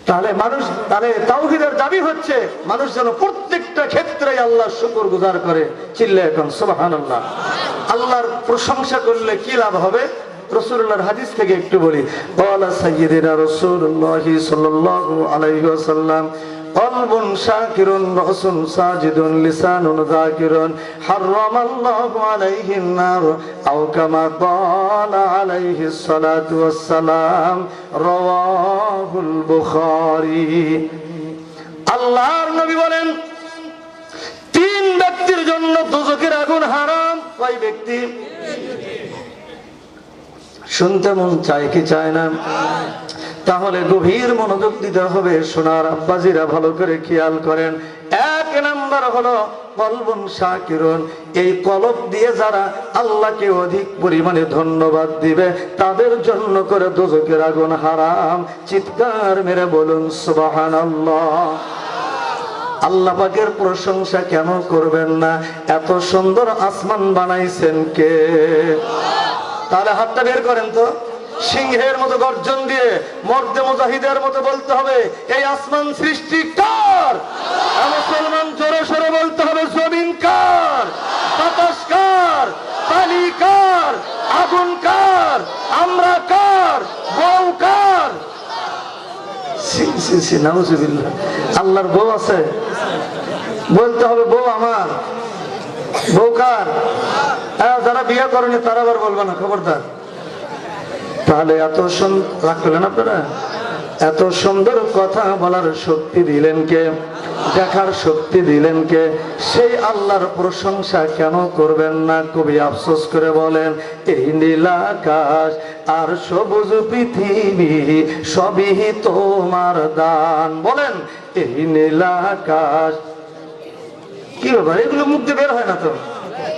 তাহলে তাওহীদের দাবি হচ্ছে মানুষ যেন প্রত্যেকটা ক্ষেত্রে আল্লাহর শুকর গুজার করে। চিল্লা এখন সুবহানাল্লাহ। আল্লাহর প্রশংসা করলে কি লাভ হবে? রাসূলুল্লাহর হাদিস থেকে একটু বলি। ক্বালা সাইয়্যিদুনা রাসূলুল্লাহ সাল্লাল্লাহু আলাইহি ওয়াসাল্লাম, কলবুন শাকিরুন রাসুন সাজিদুন লিসানুন যাকিরুন হারামাল্লাহু আলাইহিন নার আও কামা ক্বালা আলাইহিস সালাতু ওয়াস সালাম, রাওয়াহুল বুখারী। আল্লাহর নবী বলেন, 3 ব্যক্তির জন্য দোজখের আগুন হারাম। কয় ব্যক্তি? শুনতে মন চায় কি চায় না? তাহলে গভীর মনোযোগ দিতে হবে। সোনার আব্বাজিরা ভালো করে খেয়াল করেন। 1 নাম্বার হলো কলবুন শাকিরুন। এই কলব দিয়ে যারা আল্লাহকে অধিক পরিমাণে ধন্যবাদ দিবে তাদের জন্য করে দোজখের আগুন হারাম। চিৎকার মেরে বলুন সুবহানাল্লাহ। আল্লাহ পাকের প্রশংসা কেন করবেন না? এত সুন্দর আসমান বানাইছেন কে? তাহলে হাতটা বের করেন তো, সিংহের মতো গর্জন দিয়ে মর্দে মুজাহিদের মতো বলতে হবে, এই আসমান সৃষ্টি কার? মুসলমান জোরে সরে বলতে হবে, জমিন কার, বাতাস কার, পানি কার, আগুন কার, আমরা কার, বউ কার? নাউজুবিল্লাহ। আল্লাহর বউ আছে? বলতে হবে বউ আমার। বউ কার? যারা বিয়ে করেনি তারা আবার বলবে না, খবরদার। তাহলে এত রাগ করলেন আপনারা? এত সুন্দর কথা বলার শক্তি দিলেন কে? দেখার শক্তি দিলেন কে? সেই আল্লাহর প্রশংসা কেন করবেন না? কবি আফসোস করে বলেন, এই নীল আকাশ আর সবুজ পৃথিবী সবই তোমার দান। বলেন, এই নীল আকাশ। কি ব্যাপার, এগুলো মুখ দিয়ে বের হয় না তো?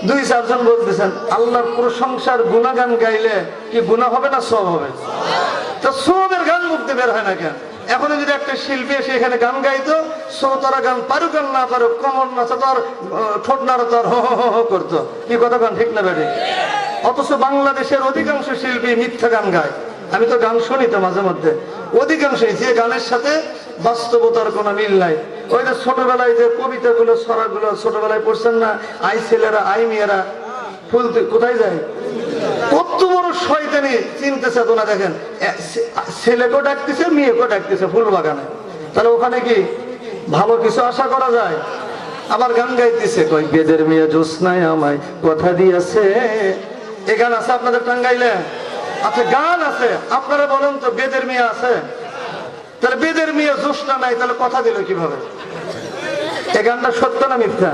2-4 জন বলতেছেন আল্লাহর প্রশংসার গুণাগান গাইলে কি গুনাহ হবে না সওয়াব হবে? তো সওয়াবের গান মুখ দিয়ে বের হয় না কেন? এখন যদি একটা শিল্পী এসে এখানে গান গাইতো, শ্রোতারা গান পারুক আর না পারুক, কমর নাচা তো আর ঠোঁট নাড়া তো আর হো হো হো করতো। কি কথা গান ঠিক না বেড়ে? অথচ বাংলাদেশের অধিকাংশ শিল্পী মিথ্যা গান গায়। আমি তো গান শুনি তো মাঝে মধ্যে, অধিকাংশই যে গানের সাথে বাস্তবতার কোনো মিল নাই। ওই যে ছোটবেলায় যে কবিতাগুলো, ছড়াগুলো ছোটবেলায় পড়ছেন না, আই ছেলেরা আই মেয়েরা ফুল কোথায় যায়? কত বড় শয়তানি চিনতেছে তো না। দেখেন, ছেলেকেও ডাকতেছে, মেয়েকেও ডাকতেছে ফুল বাগানে। তাহলে ওখানে কি ভালো কিছু আশা করা যায়? আবার গান গাইতেছে, কই বেদের মেয়ে জোৎস্নায় আমায় কথা দিয়েছে। এ গান আছে আপনাদের টাঙ্গাইলে? আচ্ছা, গান আছে। আপনারা বলেন তো, বেদের মেয়ে আছে? তাহলে বেদের মেয়ে জোৎস্না নাই, তাহলে কথা দিল কিভাবে? এই গানটা সত্য না মিথ্যা?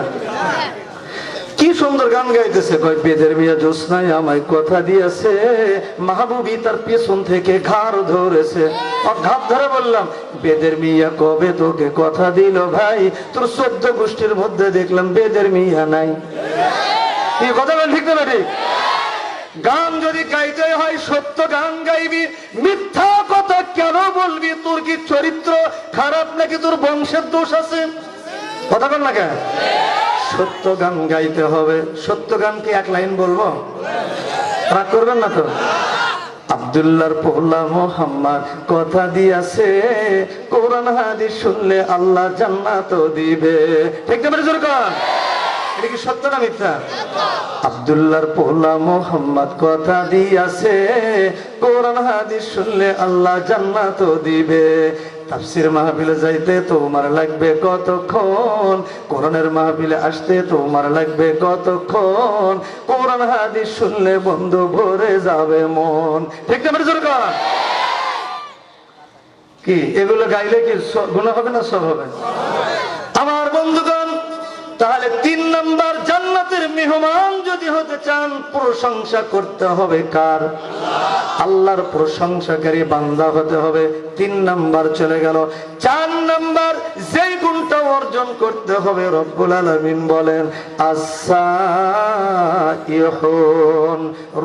কি সুন্দর গান গাইতেছে, কয় বেদের মেয়ে জোৎস্নায় আমায় কথা দিয়েছে, মাহবুবী তার পেছন থেকে ঘাড় ধরেছে। ঘাট ধরে বললাম, বেদের মিয়া কবে তোকে কথা দিল ভাই? তোর 14 গোষ্ঠীর মধ্যে দেখলাম বেদের মিয়া নাই। কি কথা বলেন, ঠিক না ঠিক? গান যদি গাইতে হয় সত্য গান গাইবি, মিথ্যা কথা কেন বলবি? তোর কি চরিত্র খারাপ নাকি তোর বংশের দোষ আছে? কথা বল না কেন? সত্য গান গাইতে হবে। সত্য গান কি 1 লাইন বলবো? রাগ করবেন না তো? আব্দুল্লাহর পোলা মোহাম্মদ কথা দিয়েছে, কোরআন হাদিস শুনলে আল্লাহ জান্নাত দিবে। ঠিক না? জোর কর। এটা কি সত্য না মিথ্যা? আব্দুল্লাহর পোলা মোহাম্মদ কথা দিয়েছে, কোরআন হাদিস শুনলে আল্লাহ জান্নাত দিবে। তাফসীর মাহফিলে যাইতে তোমার লাগবে কতক্ষণ? কোরআনের মাহফিলে আসতে তোমার লাগবে কতক্ষণ? কোরআন হাদিস শুনলে বন্ধু ভরে যাবে মন। ঠিক না? জোর কর। কি এগুলো গাইলে কি গুনাহ হবে না সওয়াব হবে? আমার বন্ধুগণ, তাহলে 3 নাম্বার, জান্নাতের মেহমান যদি হতে চান, প্রশংসা করতে হবে কার? আল্লাহর প্রশংসাকারী বান্দা হতে হবে। 3 নাম্বার চলে গেল। 4 নাম্বার যেই গুণটা অর্জন করতে হবে, রব্বুল আলামিন বলেন আস-সাইহুন,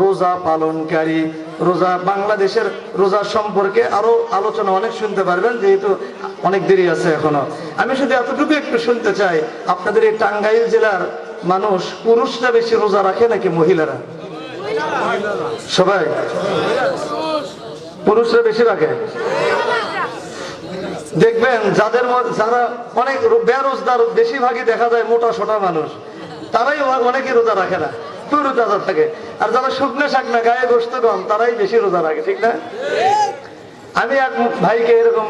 রোজা পালনকারী। রোজা, বাংলাদেশের রোজা সম্পর্কে আরো আলোচনা অনেক শুনতে পারবেন, যেহেতু অনেক দেরি আছে এখনো। আমি শুধু এতটুকু একটু শুনতে চাই, আপনাদের এই টাঙ্গাইল জেলার মানুষ পুরুষরা বেশি রোজা রাখে নাকি মহিলারা? সবাই পুরুষরা বেশি রাখে। দেখবেন যারা অনেক বেরোজগার, বেশিরভাগই দেখা যায় মোটা সোটা মানুষ, তারাই অনেকে রোজা রাখে না, পুরো তাজা থাকে। আর যারা শুকনো শাকনা, গায়ে গোস্ত কম, তারাই বেশি রোজা রাখে। ঠিক না? আমি এক ভাইকে এরকম,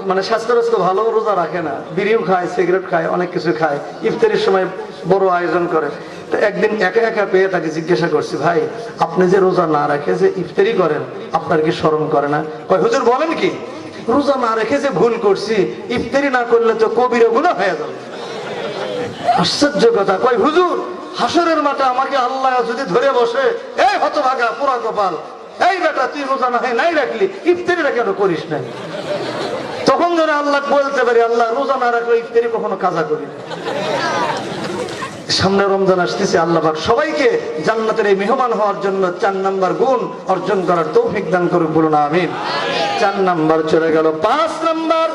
মানে স্বাস্থ্যগ্রস্ত, ভালো, রোজা রাখে না, বিড়িও খায়, সিগারেট খায়, অনেক কিছু খায়, ইফতারির সময় বড় আয়োজন করে। তো একদিন একা একা পেয়ে তাকে জিজ্ঞাসা করছি, ভাই আপনি যে রোজা না রেখে যে ইফতারি করেন, আপনার কি শরম করে না? কয় হুজুর বলেন কি, রোজা না রেখে যে ভুল করছি, ইফতারি না করলে তো কবিরা গুনাহ হয়ে যাবে। আশ্চর্য কথা। কয় হুজুর, হাসরের মাঠে আমাকে আল্লাহ যদি ধরে বসে, এই হতভাগা পোড়া কপাল, এই বেটা তুই রোজা না হয় নাই রাখলি, ইফতারিটা কেন করিস নাই? তখন যেন আল্লাহ বলতে পারি, আল্লাহ রোজা না রাখলে ইফতারি কখনো কাজা করি না। সামনে রমজান আসতেছে, আল্লাহ পাক সবাইকে জান্নাতের এই মেহমান হওয়ার জন্য 4 নাম্বার গুণ অর্জন করার তৌফিক দান করুন, বলুন আমিন। 4 নাম্বার চলে গেল। 5 নাম্বার,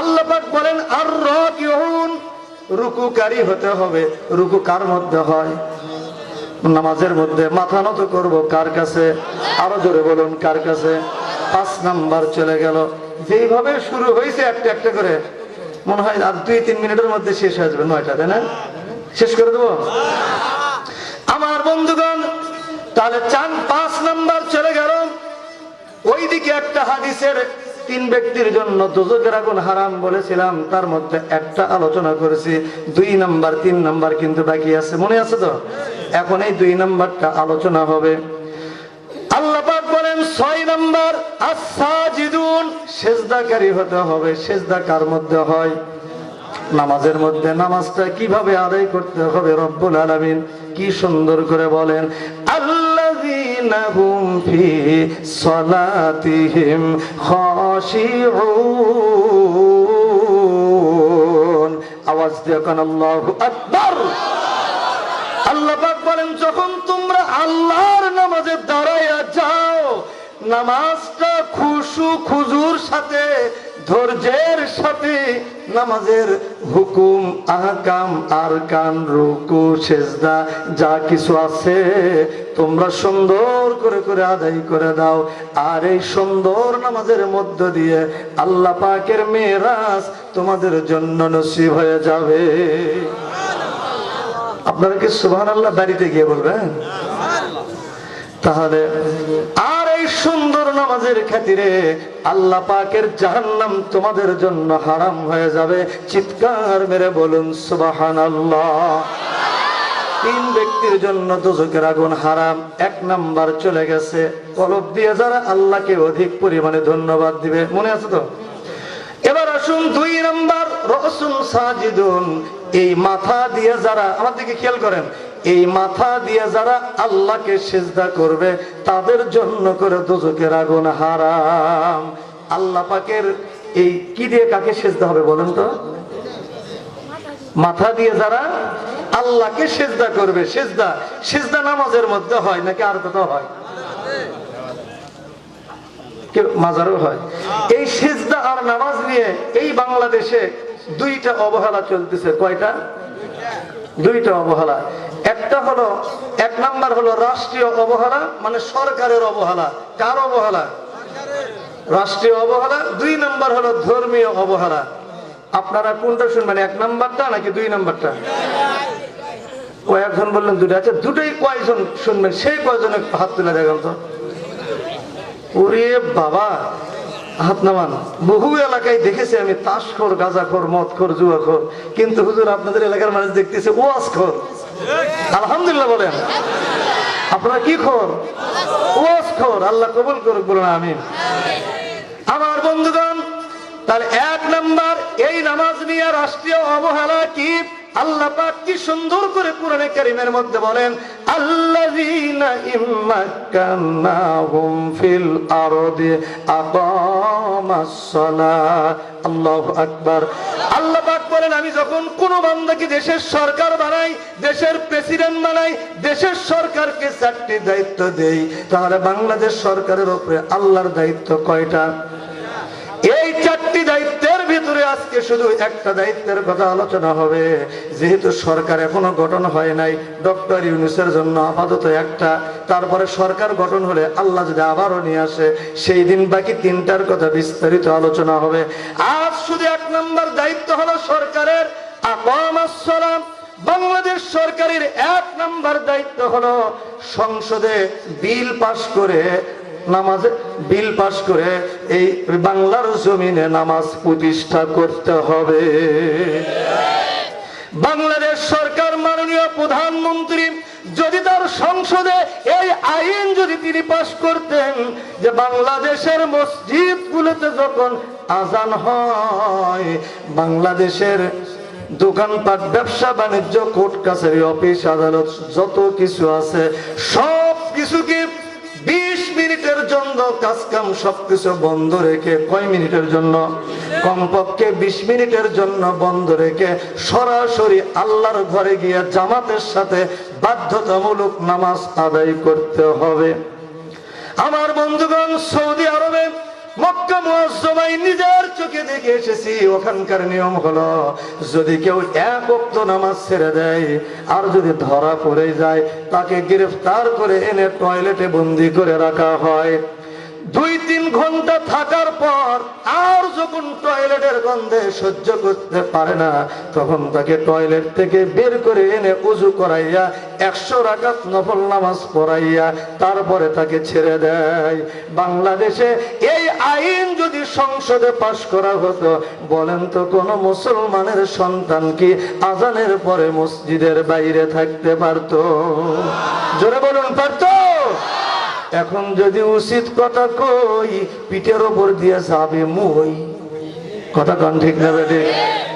আল্লাহ পাক বলেন আর রাকিউন, রুকুকারী হতে হবে। রুকু কার মধ্যে হয়? নামাজের মধ্যে। মাথা নত করব কার কাছে? আরো জোরে বলুন, কার কাছে? 5 নাম্বার চলে গেল। যেইভাবে শুরু হয়েছে একটা একটা করে, মনে হয় আর 2-3 মিনিটের মধ্যে শেষ হয়ে যাবে 9টা, তাই না? শেষ করে দেবো আমার বন্ধুগণ। তাহলে 5 নাম্বার চলে গেল। ওইদিকে একটা হাদিসের 3 ব্যক্তির জন্য দোজখের আগুন হারাম বলেছিলাম, তার মধ্যে একটা আলোচনা করেছি। 2 নাম্বার 3 নাম্বার কিন্তু বাকি আছে, মনে আছে তো? এখন এই 2 নাম্বারটা আলোচনা হবে। আল্লাহ পাক বলেন 6 নাম্বার আস-সাজিদুন, সিজদাকারী হতে হবে। সিজদা কার মধ্যে হয়? নামাজের মধ্যে। নামাজটা কিভাবে আদায় করতে হবে রব্বুল আলামিন কি সুন্দর করে বলেন, আল্লাযীনা হুম ফি সালাতিহিম খাশিউন। আওয়াজ দিয়ে কোন আল্লাহু আকবার। আল্লাহ পাক বলেন যখন তোমরা আল্লাহর নামাজে দাঁড়ায়া যাও, নামাজটা খুশু খুজুর সাথে, ধৈর্যের সাথে নামাজের হুকুম, আহকাম, আরকান, রুকু, সিজদা যা কিছু আছে তোমরা সুন্দর করে করে আদায় করে দাও। আর এই সুন্দর নামাজের মধ্য দিয়ে আল্লাহ পাকের মেরাজ তোমাদের জন্য নসিব হয়ে যাবে। আপনারা কি সুবহানাল্লাহ বাড়িতে গিয়ে বলবেন? তাহলে আর এই সুন্দর নামাজের খাতিরে আল্লাহ পাকের জাহান্নাম তোমাদের জন্য হারাম হয়ে যাবে। চিৎকার মেরে বলুন সুবহানাল্লাহ। 3 ব্যক্তির জন্য দোজখের আগুন হারাম। 1 নাম্বার চলে গেছে। কলব দিয়ে যারা আল্লাহকে অধিক পরিমাণে ধন্যবাদ দিবে, মনে আছে তো? এবার আসুন 2 নাম্বার রাসূল সাজিদুন। এই মাথা দিয়ে যারা, আমার দিকে খেয়াল করেন, এই মাথা দিয়ে যারা আল্লাহকে সিজদা করবে তাদের জন্য করে দোজখের আগুন হারাম। আল্লাহ পাকের এই কি দিয়ে কাকে সিজদা হবে বলেন তো? মাথা দিয়ে যারা আল্লাহকে সিজদা করবে। সিজদা নামাজের মধ্যে হয় নাকি আর কোথাও হয়? মাজারও হয়। এই সিজদা আর নামাজ নিয়ে এই বাংলাদেশে 2টা অবহেলা চলতেছে। কয়টা? 2টা অবহেলা। একটা হলো, 1 নাম্বার হলো রাষ্ট্রীয় অবহেলা, মানে সরকারের অবহেলা। কার অবহেলা? রাষ্ট্রীয় অবহেলা। 2 নাম্বার হলো ধর্মীয় অবহেলা। আপনারা কোনটা শুনবেন, 1 নাম্বারটা নাকি 2 নাম্বারটা? কয়েকজন বললেন 2টা। আচ্ছা, দুটোই কয়জন শুনবেন সেই কয়জনে হাত তুলে দেখেন তো। ওরে বাবা, হাত নামান। বহু এলাকায় দেখেছি আমি তাসখোর, গাঁজাখোর, মদখোর, জুয়াখোর, কিন্তু হুজুর আপনাদের এলাকার মানুষ দেখতেছে ওয়াজখোর। আলহামদুলিল্লাহ বলেন। আপনারা কি খোর? ওয়াজখোর। আল্লাহ কবুল করুক, বলুন আমিন। আমার বন্ধুগণ, তাহলে 1 নাম্বার এই নামাজ নিয়ে রাষ্ট্রীয় অবহেলা কি? আল্লাহ পাক কি সুন্দর করে কোরআনে কারীমের মধ্যে বলেন, আল্লাযীনা ইম্মাক্কানাহুম ফিল আরদি আকামাস সালাত। আল্লাহু আকবার। আল্লাহ পাক বলেন আমি যখন কোন বান্দাকে দেশের সরকার বানাই, দেশের প্রেসিডেন্ট বানাই, দেশের সরকারকে 4টি দায়িত্ব দেই, তাহলে বাংলাদেশ সরকারের উপরে আল্লাহর দায়িত্ব কয়টা? এই 4টি দায়িত্বের ভিতরে আজকে শুধু একটা দায়িত্বের কথা আলোচনা হবে। যেহেতু সরকার এখনো গঠন হয় নাই, ডক্টর ইউনূসের জন্য আপাতত একটা, তারপরে সরকার গঠন হলে আল্লাহ যদি আবারও নিয়ে আসে সেই দিন বাকি 3টার কথা বিস্তারিত আলোচনা হবে। আজ শুধু 1 নাম্বার দায়িত্ব হলো সরকারের আকামাস সালাত। বাংলাদেশ সরকারের 1 নাম্বার দায়িত্ব হলো সংসদে বিল পাস করে, নামাজের বিল পাস করে এই বাংলার জমিনে নামাজ প্রতিষ্ঠা করতে হবে। বাংলাদেশ সরকার মাননীয় প্রধানমন্ত্রী যদি তার সংসদে এই আইন যদি তিনি পাস করতেন যে বাংলাদেশের মসজিদগুলোতে যখন আজান হয়, বাংলাদেশের দোকানপাট, ব্যবসা বাণিজ্য, কোর্ট কাছারি, অফিস আদালত যত কিছু আছে সব কিছুকে 20 মিনিটের জন্য কাজকাম সবকিছু বন্ধ রেখে, কয় মিনিটের জন্য? কমপক্ষে 20 মিনিটের জন্য বন্ধ রেখে সরাসরি আল্লাহর ঘরে গিয়ে জামাতের সাথে বাধ্যতামূলক নামাজ আদায় করতে হবে। আমার বন্ধুগণ, সৌদি আরবে মক্কা মুআজ্জমায় নিজের চোখে দেখে এসেছি। ওখানকার নিয়ম হলো যদি কেউ 1 ওয়াক্ত নামাজ ছেড়ে দেয় আর যদি ধরা পড়ে যায় তাকে গ্রেফতার করে এনে টয়লেটে বন্দি করে রাখা হয়। 2-3 ঘন্টা থাকার পর আর যখন যখন টয়লেটের গন্ধে সহ্য করতে পারে না, তখন তাকে টয়লেট থেকে বের করে এনে উযু করাইয়া 100 রাকাত নফল নামাজ পড়াইয়া তারপরে তাকে ছেড়ে দেয়। বাংলাদেশে এই আইন যদি সংসদে পাশ করা হতো, বলেন তো কোন মুসলমানের সন্তান কি আজানের পরে মসজিদের বাইরে থাকতে পারতো? জোরে বলুন, পারতো? এখন যদি উচিত কথা কই, পিঠের ওপর দিয়ে যাবে মই। কথা কন ঠিক না বেঠিক?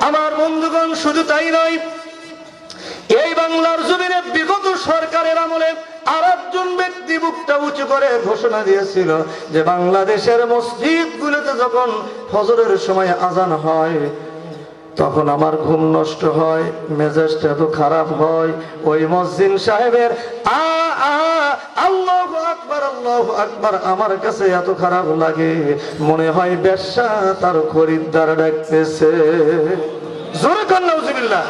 আমার বন্ধুগণ, শুধু তাই নয়, এই বাংলার জমিনে বিগত সরকারের আমলে আরেকজন ব্যক্তি বুকটা উঁচু করে ঘোষণা দিয়েছিল যে বাংলাদেশের মসজিদগুলোতে যখন ফজরের সময় আজান হয়, তখন আমার ঘুম নষ্ট হয়, মেজাজটা এত খারাপ হয়, ওই মসজিদ সাহেবের আল্লাহু আকবার আল্লাহু আকবার আমার কাছে এত খারাপ লাগে, মনে হয় বেশ্যা তার খরিদ্দার ডাকতেছে। জোরে কর নাউজুবিল্লাহ।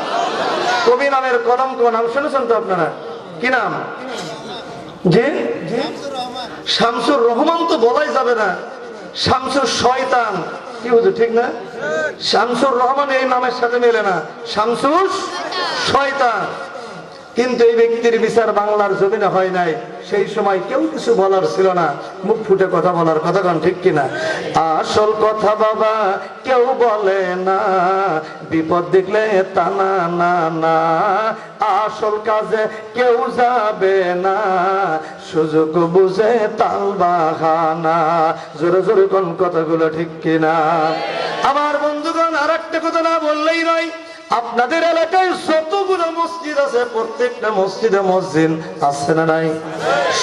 কবি নামের কলঙ্ক, নাম শুনেছেন তো আপনারা? কি নাম? জি, শামসুর রহমান তো বলাই যাবে না, শামসুর শয়তান। কি বুঝো, ঠিক না? শামসুর রহমান এই নামের সাথে মেলে না, শামসুর শয়তান। কিন্তু এই ব্যক্তির বিচার বাংলার জমিনে হয় নাই। সেই সময় কেউ কিছু বলার ছিল না, মুখ ফুটে কথা বলার। কথা কন ঠিক কিনা? আসল কথা বাবা কেউ বলে না, বিপদ দেখলে টানা না না, আসল কাজে কেউ যাবে না, সুযোগ বুঝে তাল বাহানা। জোরে জোরে কোন কথাগুলো ঠিক কিনা? আমার বন্ধুগণ, আর একটা কথা না বললেই নয়, আপনাদের এলাকায় যতগুলো মসজিদ আছে প্রত্যেকটা মসজিদে মসজিদ আছে না নাই?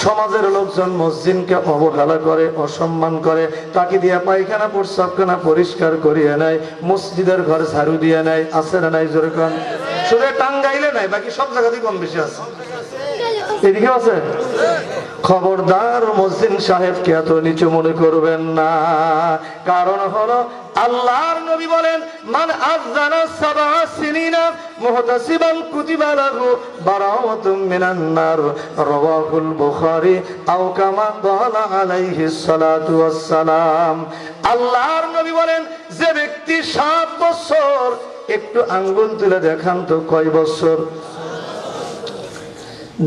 সমাজের লোকজন মসজিদকে অবহেলা করে, অসম্মান করে, তাকে দিয়ে পায়খানা প্রস্রাবখানা পরিষ্কার করিয়ে নেয়, মসজিদের ঘর ঝাড়ু দিয়ে নেয়, আছে না নাই? যেরকম শুধু টাঙ্গাইলে নাই, বাকি সব জায়গাতেই কম বেশি আছে। এদিকে আছে। খবরদার মসজিদ সাহেবকে এত নিচু মনে করবেন না। কারণ হলো আল্লাহর নবী বলেন, মান আযানা সাবআ সিনিনা মুহতাসিবান কুতিবা লাহু বারাআতুম মিনান নার, রাওয়াহুল বুখারী আও কামা ক্বালা আলাইহিস সালাতু ওয়াস সালাম। আল্লাহর নবী বলেন, যে ব্যক্তি 7 বছর, একটু আঙ্গুল তুলে দেখান তো কয় বছর?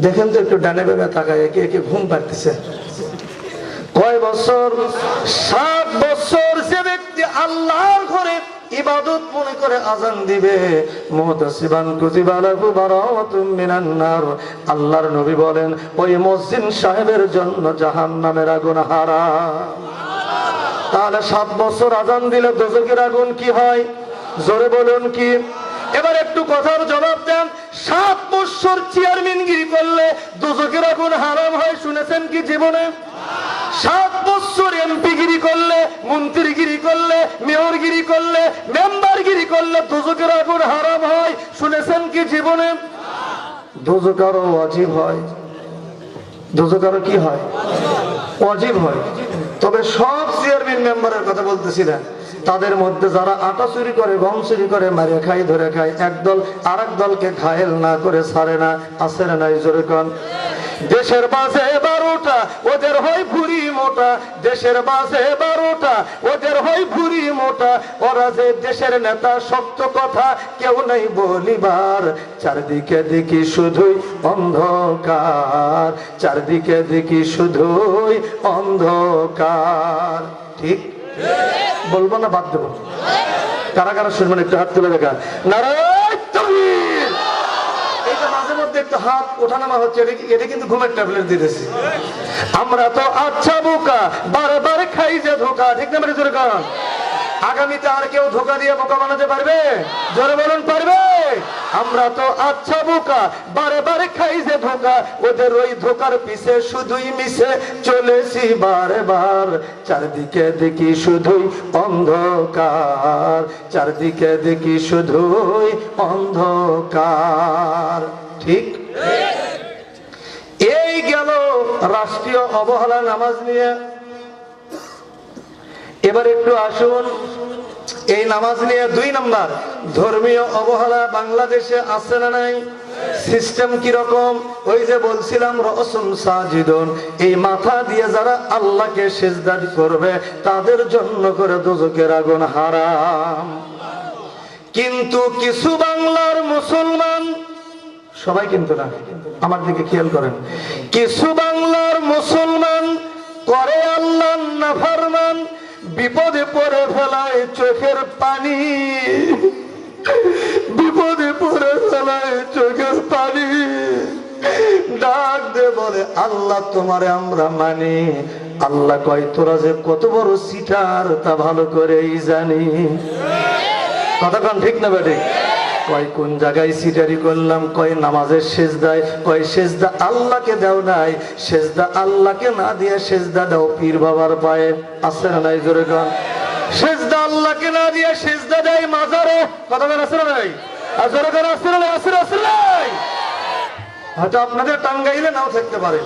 দেখেন তো একটু ডানে বামে তাকায়, একে একে ঘুম পাড়তেছে। কয় বছর? 7 বছর। যে ব্যক্তি আল্লাহর ঘরে ইবাদত মনে করে আজান দিবে, মুহতাসিবান কুতিবা লাহু বারাআতুম মিনান নার, আল্লাহর নবী বলেন ওই মসজিদ সাহেবের জন্য জাহান্নামের আগুন হারাম। তাহলে 7 বছর আজান দিলে দোজখের আগুন কি হয়? জোরে বলুন কি? এবার একটু কথার জবাব দেন। 7 বছর চেয়ারম্যানগিরি করলে দোজখের আগুন হারাম হয়, শুনেছেন কি জীবনে? 7 বছর এমপিগিরি করলে, মন্ত্রীগিরি করলে, মেয়রগিরি করলে, মেম্বারগিরি করলে দোজখের আগুন হারাম হয়, শুনেছেন কি জীবনে? দোজখ আরো ওয়াজিব হয়। দোজখ আরো কি হয়? ওয়াজিব হয়। তবে সব চেয়ারম্যান মেম্বারের কথা বলতেছি না, তাদের মধ্যে যারা আটা চুরি করে, গম চুরি করে, মারে খায়, ধরে খায়, একদল আরেক দলকে ঘায়েল না করে ছাড়ে না, আছে না নাই? জোরে কোন। দেশের বাজে 12টা, ওদের হয় ভুঁড়ি মোটা, দেশের বাজে 12টা, ওদের হয় ভুঁড়ি মোটা, ওরা যে দেশের নেতা, শক্ত কথা কেউ নাই বলিবার, চারদিকে দেখি শুধুই অন্ধকার, চারদিকে দেখি শুধুই অন্ধকার। ঠিক বলবো না বাদ দেবো? কারা কারা শুনবেন একটু হাত তুলে দেখা। নারায়ণ তাকবীর। এই যে মাঝে মধ্যে একটু হাত ওঠানামা হচ্ছে, এটা কিন্তু ঘুমের ট্যাবলেট দিতেছি। আমরা তো আচ্ছা বোকা, বারবার খাই যে ধোকা। ঠিক না? মানে জোরে কারণ আগামীতে আর কেউ ধোকা দিয়ে বোকা বানাতে পারবে? জোরে বলুন, পারবে? আমরা তো আচ্ছা বোকা, বারে বারে খাই যে ধোকা, ওদের ওই ধোকার পিছে শুধুই মিশে চলেছি বারে বার, চারদিকে দেখি শুধুই অন্ধকার, চারদিকে দেখি শুধুই অন্ধকার। ঠিক? এই গেল রাষ্ট্রীয় অবহেলা নামাজ নিয়ে। এবার একটু আসুন এই নামাজ নিয়ে 2 নাম্বার ধর্মীয় অবহেলা বাংলাদেশে আছে না নাই? সিস্টেম কিরকম? ওই যে বলছিলাম রসুন সাজিদুন, এই মাথা দিয়ে যারা আল্লাহকে সিজদা করবে তাদের জন্য করে দোজখের আগুন হারাম। কিন্তু কিছু বাংলার মুসলমান, সবাই কিন্তু না, আমার দিকে খেয়াল করেন, কিছু বাংলার মুসলমান করে আল্লাহর নাফরমান, বিপদে পড়ে ফেলায় চোখের পানি, বিপদে পড়ে ফেলায় চোখের পানি, ডাক দে বলে আল্লাহ তোমারে আমরা মানি। আল্লাহ কয় তোরা যে কত বড় সিটার তা ভালো করেই জানি। কতক্ষণ ঠিক না বেঠিক? কয় কোন জায়গায় সিটারি করলাম? কয় নামাজের সেজদায়। কয় সেজদা আল্লাহকে দাও নাই, সেজদা আল্লাহকে না দিয়ে সেজদা দাও পীর বাবার পায়ে। আছে না নাই? জোরে কন। সেজদা আল্লাহকে না দিয়ে সেজদা দেয় মাজারে। কতক্ষণ আছে না নাই? আর জোরে কন। আছে না নাই? আছে না আছে নাই? হয়তো আপনাদের টাঙ্গাইলে নাও থাকতে পারে,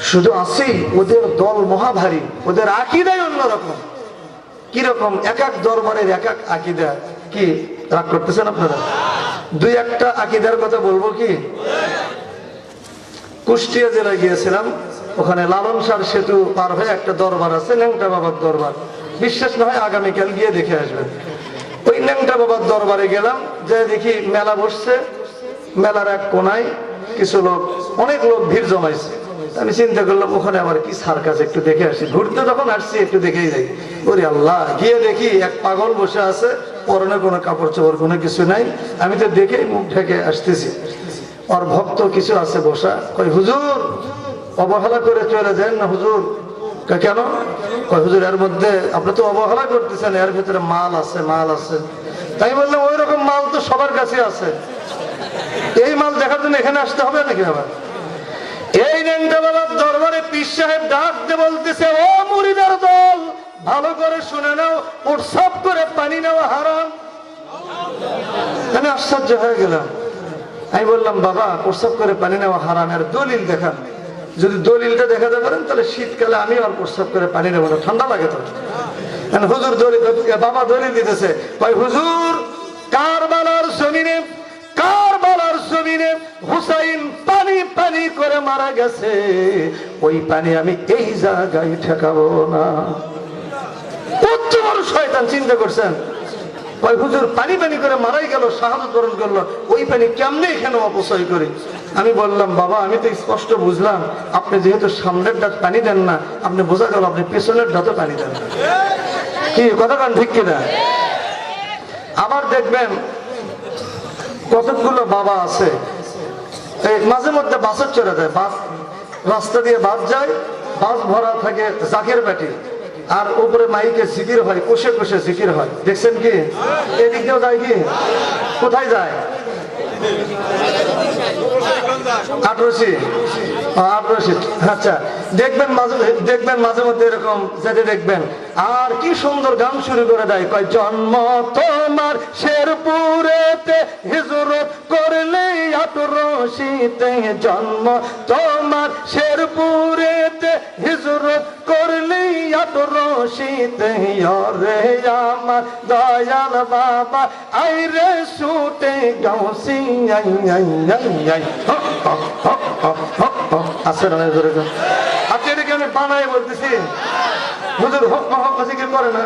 শুধু আসি ওদের দল মহাভারী, ওদের আকীদাই অন্যরকম। কিরকম? এক এক দরবারের এক এক আকীদা। কি রাগ করতেছেন আপনারা? দুই একটা আকীদার কথা বলবো কি? কুষ্টিয়া জেলায় গিয়েছিলাম, ওখানে লালন শাহ সেতু পার হয়ে একটা দরবার আছে, ন্যাংটা বাবার দরবার। বিশ্বাস না হয় আগামীকাল গিয়ে দেখে আসবেন। ওই ন্যাংটা বাবার দরবারে গেলাম, যে দেখি মেলা বসছে, মেলার এক কোনায় কিছু লোক, অনেক লোক ভিড় জমাইছে। আমি চিন্তা করলাম ওখানে আবার কি সার্কাস, একটু দেখে আসি। ঘুরতে যখন আসছি একটু দেখেই যাই। ওরে আল্লাহ, গিয়ে দেখি এক পাগল বসে আছে, পরনে কোনো কাপড় চোপড় কোনো কিছু নাই। আমি তো দেখেই মুখ ঢেকে আসতেছি। ওর ভক্ত কিছু আছে বসা। কই হুজুর অবহেলা করে চলে যান না হুজুর। কেন? কই হুজুর এর মধ্যে আপনি তো অবহেলা করতেছেন, এর ভিতরে মাল আছে, মাল আছে। তাই বললাম ওই রকম মাল তো সবার কাছে আছে, এই মাল দেখার জন্য এখানে আসতে হবে নাকি? আবার এই ন্যাংটা বাবার দরবারে পীর সাহেব ডাক দিয়ে বলতেছে, ও মুরিদের দল, ভালো করে শুনে নাও, প্রস্রাব করে পানি নেওয়া হারাম। আমি আশ্চর্য হয়ে গেলাম। আমি বললাম বাবা, প্রস্রাব করে পানি নেওয়া হারাম, এর দলিল দেখান। যদি দলিলটা দেখাতে পারেন তাহলে শীতকালে আমি আর প্রস্রাব করে পানি নেবো না, ঠান্ডা লাগে তো। হুজুর দলিল, বাবা দলিল দিতেছে। ভাই হুজুর, কারবালার জমিনে, কারবালার জমিনে হুসাইন পানি পানি করে মারা গেছে, ওই পানি আমি এই জায়গায় ঠেকাবো না। কত বড় শয়তান, চিন্তা করছেন? ওই হুজুর পানি পানি করে মারাই গেল, শাহাদাত বরণ করলো, ওই পানি কেমনে এখানে অপচয় করি? আমি বললাম বাবা, আমি তো স্পষ্ট বুঝলাম, আপনি যেহেতু সামনের ডাত পানি দেন না, আপনি বোঝা গেল আপনি পেছনের ডাতে পানি দেন না। কি কথা কান ঠিক কিনা? আবার দেখবেন কতগুলো বাবা আছে, মাঝে মধ্যে বাসের চড়ে যায়, বাস রাস্তা দিয়ে বাস যায়, বাস ভরা থাকে জাকের ব্যাটি, আর উপরে মাইকে জিকির হয়, কষে কষে জিকির হয়। দেখছেন কি? এদিক দিয়েও যায় কি? কোথায় যায়? 18 আচ্ছা, দেখবেন মাঝে মধ্যে এরকম যেতে দেখবেন। আর কি সুন্দর গান শুরু করে দেয়, কয় জন্ম তোমার শেরপুরেতে, হিজরত করলে 18 জন্ম তোমার শেরপুরেতে, হিজরত করলে 18 রে আমার দয়াল বাবা, আই রে ছুটে গাউসি আই আই আই আই। আছে না? আচ্ছা, এটাকে আমি বানাই বলতেছি। হুজুর হক হক জিকির করে না,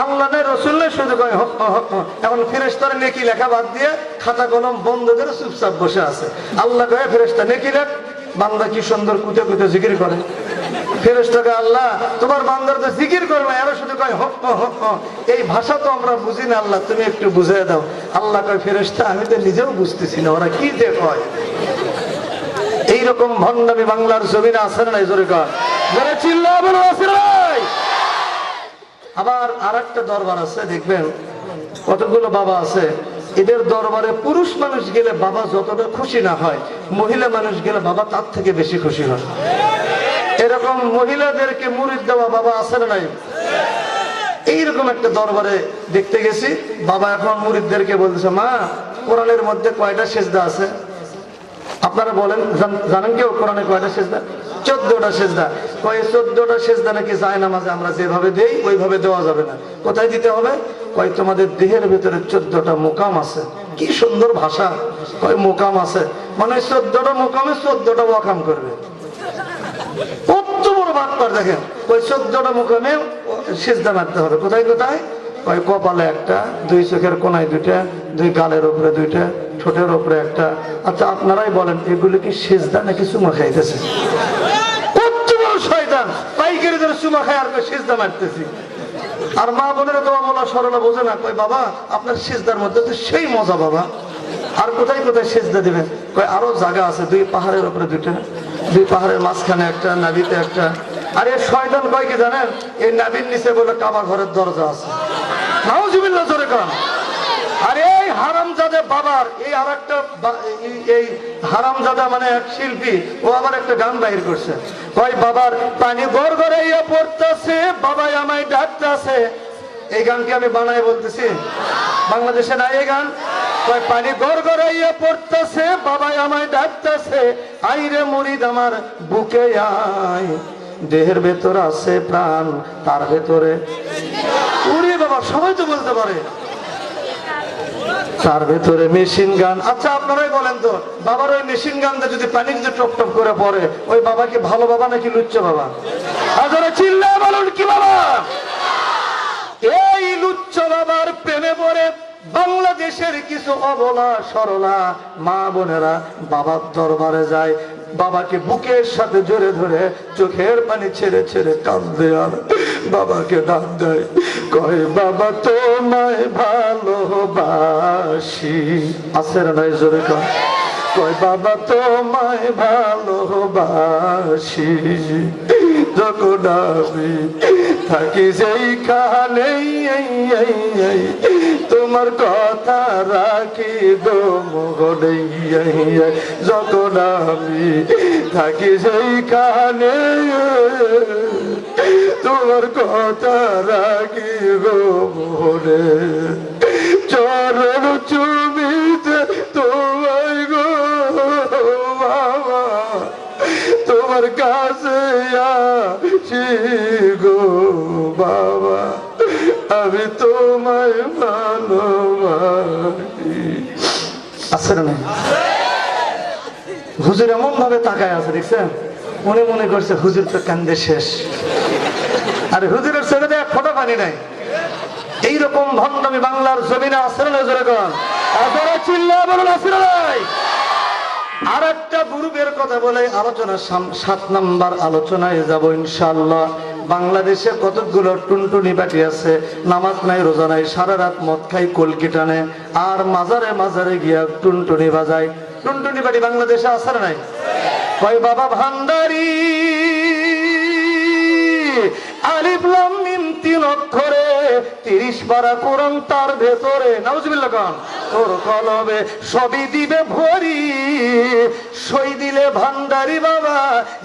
আল্লাহ নেই রসুল নেই, শুধু কয় হক হক। এখন ফেরেশতার নেকি লেখা বাদ দিয়ে খাতা কলম বন্ধ করে চুপচাপ বসে আছে। আল্লাহ কয়ে ফেরেশতা নেকি লেখ, বান্দা কি সুন্দর কুতে কুতে জিকির করে। ফেরেশতাকে আল্লাহ তোমার বান্দার তো জিকির করবে, এরা শুধু কয় হক হক। এই ভাষা তো আমরা বুঝি না, আল্লাহ তুমি একটু বুঝিয়ে দাও। আল্লাহ কয় ফেরেশতা আমি তো নিজেও বুঝতেছি না ওরা কি যে কয়। এইরকম ভণ্ডামি বাংলার জমিনে আছে না নাই? জোরে কর, জোরে চিল্লা বলো, আছে নাই? আবার আর একটা দরবার আছে, দেখবেন কতগুলো বাবা আছে, এদের দরবারে পুরুষ মানুষ গেলে বাবা যতটা খুশি না হয়, মহিলা মানুষ গেলে বাবা তার থেকে বেশি খুশি হয়। এরকম মহিলাদেরকে মুরিদ দেওয়া বাবা আছে না নাই? এইরকম একটা দরবারে দেখতে গেছি, বাবা এখন মুরিদদেরকে বলতেছে, মা কোরআনের মধ্যে কয়টা সেজদা আছে? আপনারা বলেন, জানেন কেউ কোরআনে কয়টা সেজদা? 14টা সেজদা। কয় 14টা সেজদা নাকি যায় নামাজে আমরা যেভাবে দেই ওইভাবে দেওয়া যাবে না। কোথায় দিতে হবে? কয় তোমাদের দেহের ভিতরে 14টা মোকাম আছে। কি সুন্দর ভাষা, কয় মোকাম আছে, মানে 14টা মোকামে 14টা ওয়াকাম করবে। কত বড় বাটপার দেখেন, কই 14টা মোকামে সিজদা মারতে হবে। কোথায় কোথায়? কয় কপালে একটা, দুই চোখের কোনায় দুইটা, দুই গালের উপরে দুইটা, ঠোঁটের উপরে একটা। আচ্ছা আপনারাই বলেন এগুলো কি সিজদা নাকি চুমা খাইতেছে? কত বড় শয়তান, পাইকারি ধরে চুমা খায় আর সিজদা মারতেছি। আর মা বোনেরা তো বলা সরলা বোঝে না, কয় বাবা আপনার সিজদার মধ্যে তো সেই মজা বাবা। আর কোথায় কোথায় সেজদা দিবেন? কয় আরো জায়গা আছে, দুই পাহাড়ের উপরে দুইটা, দুই পাহাড়ের মাঝখানে একটা, নাবিতে একটা। আর এই শয়তান কয় কি জানেন? এই নাবির নিচে বলে কাবা ঘরের দরজা আছে। নাউজুবিল্লাহ জোরে কান। আর এই হারামজাদা বাবার এই আর একটা এই হারামজাদা মানে এক শিল্পী, ও আবার একটা গান বাহির করছে। কয় বাবার পানি গড় গড়াইয়া পড়তেছে, বাবাই আমায় ডাকতেছে। এই গান কি আমি বানাই বলতেছি? বাংলাদেশে নাই এই গান? কয় পানি গড় গড়াইয়া পড়তেছে, বাবাই আমায় ডাকতেছে, আইরে মুরিদ আমার বুকে আয়, দেহের ভেতর আছে প্রাণ তার ভেতরে। ওরে বাবা, সবাই তো বলতে পারে তার ভেতরে মেশিন গান। আচ্ছা আপনারাই বলেন তো, বাবার ওই মেশিন গান যদি পানি যদি টপ টপ করে পড়ে, ওই বাবা কি ভালো বাবা নাকি লুচ্চ বাবা? আজরে চিল্লায় বলুন কি বাবা? এই লুচ্চ বাবার প্রেমে পড়ে বাংলাদেশের কিছু অবলা সরলা মা বোনেরা বাবার দরবারে যায়, বাবাকে বুকের সাথে জোরে ধরে চোখের পানি ছেড়ে ছেড়ে কাঁদে, আর বাবাকে ডাক দেয়, কয় বাবা তোমায় ভালোবাসি। আছে না নাই জোরে কয়? কয় বাবা তোমায় ভালোবাসি, যখন আমি থাকি যেইখানে তোমার কথা রাখি গো মনে, যখন আমি থাকি যেইখানে তোমার কথা রাখি গো মনে, চরণ চুমিতে তোমায় গো বাবা তোমার কাছে আসি গো বাবা, আমি তোমায় ভালোবাসি। আছে না? হুজুর এমন ভাবে তাকায় আছে, দেখছেন? মনে মনে করছে হুজুর তো কান্দে শেষ, আর হুজুরের চোখে এক ফোঁটা পানি নাই। এইরকম ভণ্ডামি বাংলার জমিনে আছে না? জোরে কন, আপনারা চিল্লায় বলুন আছে না নাই? আর একটা গ্রুপের কথা বলে আলোচনা 7 নাম্বার আলোচনায় যাব ইনশাআল্লাহ। বাংলাদেশে কতগুলো টুনটুনি পার্টি আছে, নামাজ নাই রোজা নাই, সারা রাত মদ খাই কলকি টানে, আর মাজারে মাজারে গিয়া টুনটুনি বাজায়। টুনটুনি পার্টি বাংলাদেশে আছে না নাই? কয় বাবা ভান্ডারি আলিফ লাম মিম 3 অক্ষরে 30 পারা কোরআন তার ভেতরে। নাউজুবিল্লাহ খান। তোর কলবে সবই দিবে ভরি, সই দিলে ভান্ডারি বাবা,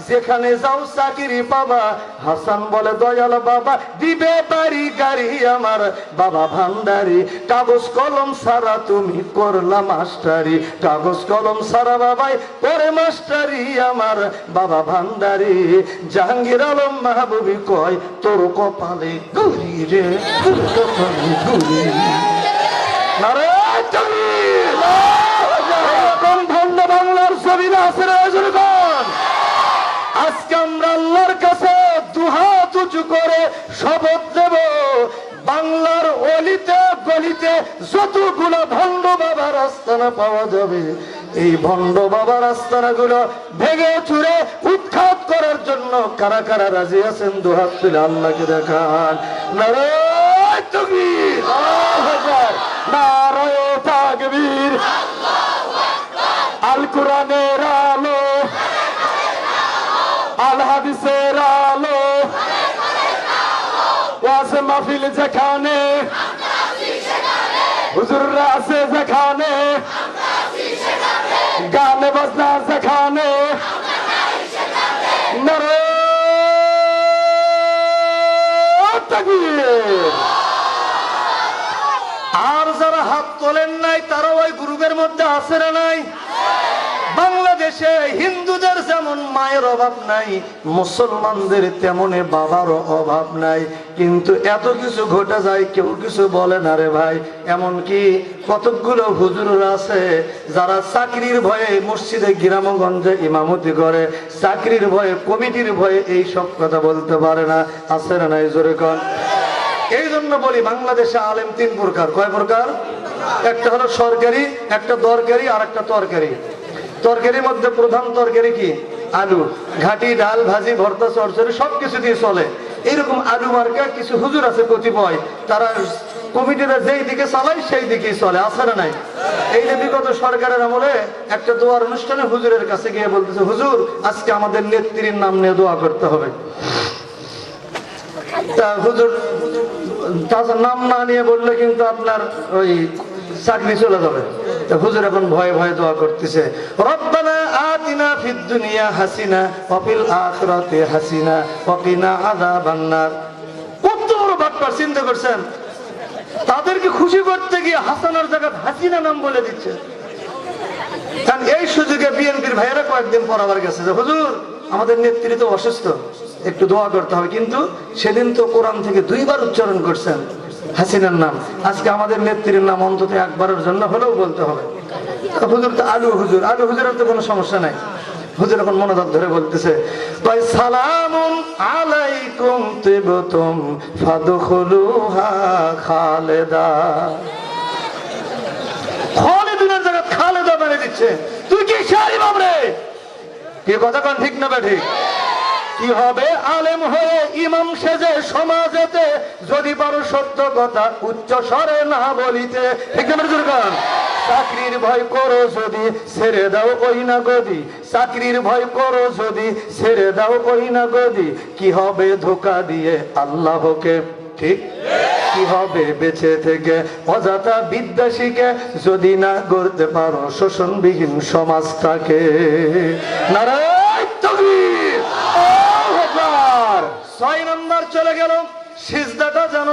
যেখানে যাও চাকরি পাবা। হাসান বলে দয়াল বাবা দিবে বাড়ি গাড়ি আমার বাবা ভান্ডারি, কাগজ কলম সারা তুমি করলা মাস্টারি, কাগজ কলম সারা বাবাই পরে মাস্টারি আমার বাবা ভান্ডারি। জাহাঙ্গীর আলম মাহবুবি কয় তোর কপালে গুরি রে, তোর কপালে গুরি। নারে তাকবীর! কোন ভণ্ড বাংলার জমিনে আছে রে যুবকগণ? আজকে আমরা আল্লাহর কাছে দুহাত উঁচু করে শপথ দেব, বাংলার অলিতে গলিতে যতগুলো ভণ্ড বাবার আস্তানা পাওয়া যাবে, এই ভণ্ড বাবার আস্তানা গুলো ভেঙে চুরে উৎখাত করার জন্য কারা কারা রাজি আছেন? দুহাত তুলে আল্লাহকে দেখান। নারায়ে তাকবীর! আল্লাহু আকবার! নারায়ে তাকবীর! আল কোরআনের আলো, আল হাদিসের আলো, ওয়াজ মাহফিল যেখানে, হুজুররা আছে যেখানে, গান বাজনা যেখানে, নারায়ে তাকবীর! আর যারা হাত তোলেন নাই তারা ওই গ্রুপের মধ্যে আছে না নাই? বাংলাদেশ বাংলাদেশে হিন্দুদের যেমন মায়ের অভাব নাই, মুসলমানদের তেমনি বাবারও অভাব নাই, কিন্তু এত কিছু ঘটে যায় কেউ কিছু বলে না রে ভাই। এমনকি কতগুলো হুজুররা আছে যারা চাকরির ভয়ে মসজিদে গ্রামগঞ্জে ইমামতি করে, চাকরির ভয়ে কমিটির ভয়ে এই সব কথা বলতে পারে না। আছে না নাই জোরে কন? এই জন্য বলি বাংলাদেশে আলেম তিন প্রকার। কয় প্রকার? একটা হলো সরকারি, একটা দরকারি, আর একটা তরকারি। তরকারির মধ্যে প্রধান তরকারি কি? আলু, ঘাটি, ডাল, ভাজি, ভর্তা, চরচড়ি সবকিছু দিয়ে চলে। এইরকম আলু মার্কা কিছু হুজুর আছে কতিপয়, তারা কমিটিরা যেই দিকে চালায় সেই দিকেই চলে। আছে না নাই? এই যে বিগত সরকারের আমলে একটা দোয়ার অনুষ্ঠানে হুজুরের কাছে গিয়ে বলতেছে, হুজুর আজকে আমাদের নেত্রীর নাম নিয়ে দোয়া করতে হবে। তা হুজুর তার নাম না নিয়ে বললে কিন্তু আপনার ওই চাকরি চলে যাবে। হুজুর এখন ভয়ে ভয়ে দোয়া করতেছে, রব্বানা আতিনা ফিদ দুনিয়া হাসিনা ওয়া ফিল আখিরাতি হাসিনা ওয়া কিনা আযাবান নার। কত বড় বাটপার চিন্তা করছেন? তাদেরকে খুশি করতে গিয়ে হাসানার জায়গায় হাসিনা নাম বলে দিচ্ছে। কারণ এই সুযোগে বিএনপির ভাইয়েরা কয়েকদিন পর আবার গেছে যে হুজুর আমাদের নেত্রী তো অসুস্থ, একটু দোয়া করতে হবে। কিন্তু সেদিন তো কোরআন থেকে 2 বার উচ্চারণ করছেন হাসিনার নাম। আজকে আমাদের নেত্রীর নাম অন্তত একবারের জন্য হলেও বলতে হবে। হুজুর তো আলু হুজুর, আলু হুজুরের তো কোনো সমস্যা নাই। হুজুর এখন মনোযোগ ধরে বলতেছে, তাই সালামুন আলাইকুম তিবতুম ফাদখুলুহা খালেদা। খালেদিনের জায়গা খালেদা বানিয়ে দিচ্ছে। তুই কি শাড়ি বাবরে? কি কথা কোন ঠিক না ঠিক? কি হবে আলেম হয়ে ইমাম সেজে সমাজেতে, যদি পারো সত্য কথা উচ্চ স্বরে না বলিতে। ঠিক না বুজুর্গান? চাকরির ভয় করো যদি ছেড়ে দাও ওই না গদি, চাকরির ভয় করো যদি ছেড়ে দাও ওই না গদি। কি হবে ধোকা দিয়ে আল্লাহকে? ঠিক। কি হবে বেঁচে থেকে অযথা বিদ্যা শিখে, যদি না গড়তে পারো শোষণবিহীন সমাজটাকে। নারায়ণ তাকবীর। 6 নম্বর চলে গেল, সিজদাটা যেন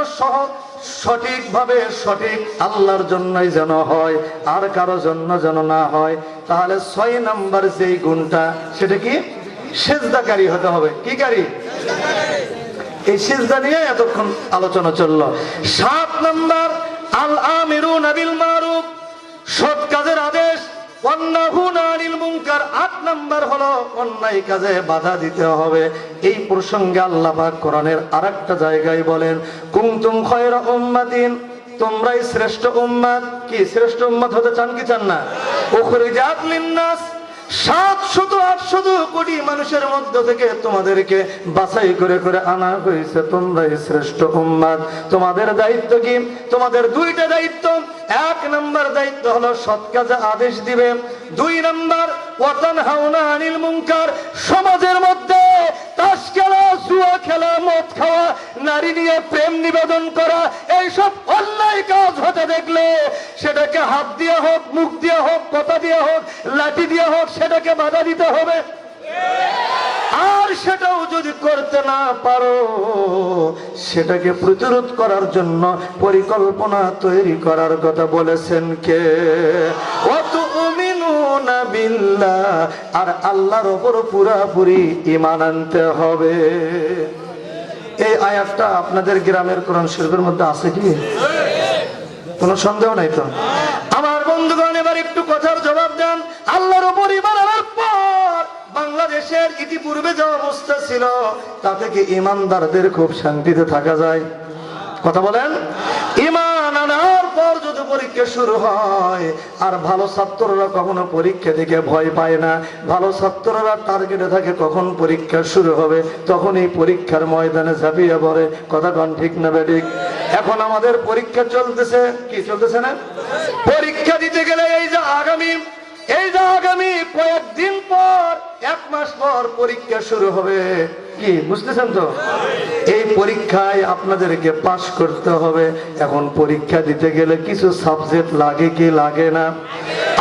সঠিকভাবে সঠিক আল্লাহর জন্যই যেন হয়, আর কারো জন্য যেন না হয়। তাহলে 6 নম্বর যেই গুণটা, সেটা কি? সিজদাকারী হতে হবে। কি কারী? এই সিজদা নিয়ে এতক্ষণ আলোচনা চললো। 7 নম্বর আল আমিরুনা বিল মারুফ, সৎ কাজের আদেশ, ওয়ান্নাহুনা আনিল মুনকার। 8 নম্বর হলো অন্যায় কাজে বাধা দিতে হবে। এই প্রসঙ্গে আল্লাহ পাক কোরআনের আরেকটা জায়গায় বলেন, কুনতুম খায়রা উম্মাতিন, তোমরাই শ্রেষ্ঠ উম্মত। কি শ্রেষ্ঠ উম্মত হতে চান কি চান না? উখরিজাত লিন্নাস, 700-800 কোটি মানুষের মধ্য থেকে তোমাদেরকে বাছাই করে করে আনা হয়েছে, তোমরাই শ্রেষ্ঠ উম্মত। তোমাদের দায়িত্ব কি? তোমাদের 2টা দায়িত্ব। 1 নম্বর দায়িত্ব হলো সৎ কাজে আদেশ দিবে। 2 নম্বর ওয়াতানহাউনা আনিল মুনকার, সমাজের মধ্যে তাস খেলা, জুয়া খেলা, মদ খাওয়া, নারী নিয়ে প্রেম নিবেদন করা, এইসব অন্যায় কাজ হতে দেখলে সেটাকে হাত দিয়ে হোক, মুখ দিয়ে হোক, কথা দিয়ে হোক, লাঠি দিয়ে হোক, সেটাকে বাধা দিতে হবে। আর সেটাও যদি করতে না পারো, সেটাকে প্রতিরোধ করার জন্য পরিকল্পনা তৈরি করার কথা বলেছেন কে? ওয়াতুমিনুনা বিল্লাহ, আর আল্লাহর উপর পুরোপুরি ঈমান আনতে হবে। এই আয়াতটা আপনাদের গ্রামের কোরআন শরীফের মধ্যে আছে কি? কোনো সন্দেহ নাই তো? আমার বন্ধুগণ, এবার একটু কথার জবাব দেন। আল্লাহর উপর ঈমান আনার পর বাংলাদেশের ইতিপূর্বে যে অবস্থা ছিল, তা থেকে ঈমানদারদের খুব শান্তিতে থাকা যায়। কথা বলেন। ঈমান আনার পর যদি পরীক্ষা শুরু হয়, আর ভালো ছাত্ররা কখনো পরীক্ষা থেকে ভয় পায় না। ভালো ছাত্ররা টার্গেটে থাকে কখন পরীক্ষা শুরু হবে, তখন এই পরীক্ষার ময়দানে ঝাঁপিয়ে পড়ে। কথা কন ঠিক না বেঠিক? এখন আমাদের পরীক্ষা চলতেছে। কি চলতেছে না? পরীক্ষা দিতে গেলে এই যে আগামী কয়েকদিন পর, 1 মাস পর পরীক্ষা শুরু হবে। কি বুঝতেছেন তো? এই পরীক্ষায় আপনাদেরকে পাশ করতে হবে। এখন পরীক্ষা দিতে গেলে কিছু সাবজেক্ট লাগে কি লাগে না?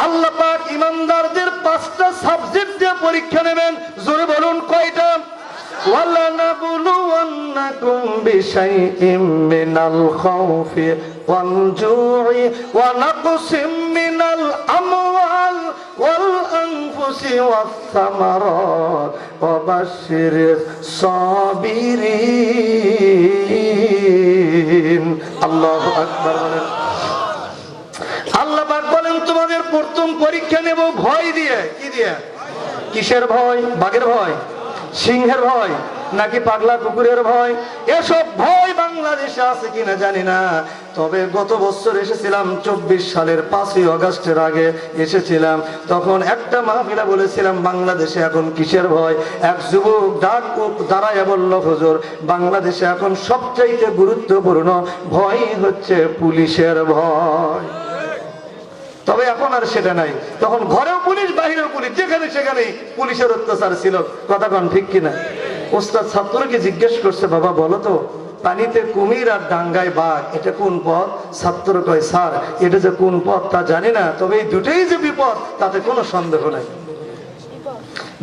আল্লাহ পাক ঈমানদারদের 5টা সাবজেক্ট দিয়ে পরীক্ষা নেবেন। জোরে বলুন কয়টা? وَلَنَبْلُوَنَّكُمْ بِشَيْءٍ مِّنَ الْخَوْفِ وَالْجُوعِ وَنَقْصٍ مِّنَ الْأَمْوَالِ وَالْأَنفُسِ আনফুসি ওয়াস সামারাত ওয়া বাশশিরিস সাবিরিন। আল্লাহু আকবার বলেন। আল্লাহ পাক বলেন তোমাদের প্রথম পরীক্ষা নেব ভয় দিয়ে। কি দিয়ে? কিসের ভয়? বাঘের ভয়, সিংহের ভয়, নাকি পাগলা কুকুরের ভয়? এসব ভয় বাংলাদেশে আছে কিনা জানি না, তবে গত বছর এসেছিলাম 24 সালের 5ই আগস্টের আগে এসেছিলাম। তখন একটা মাহফিলে বলেছিলাম বাংলাদেশে এখন কিসের ভয়? এক যুবক ডাক দাঁড়ায় বলল, হুজুর বাংলাদেশে এখন সবচাইতে গুরুত্বপূর্ণ ভয় হচ্ছে পুলিশের ভয়। তবে এখন আর সেটা নাই। তখন ঘরেও পুলিশ, বাহিরেও পুলিশ, যেখানে সেখানেই পুলিশের অত্যাচার ছিল। কথা কন ঠিক কিনা? ওস্তাদ ছাত্রকে জিজ্ঞেস করছে, বাবা বলো তো, পানিতে কুমির আর ডাঙ্গায় বাঘ, এটা কোন পথ? ছাত্র কয়, স্যার এটা যে কোন পথ তা জানি না, তবে এই দুটোই যে বিপদ তাতে কোনো সন্দেহ নাই।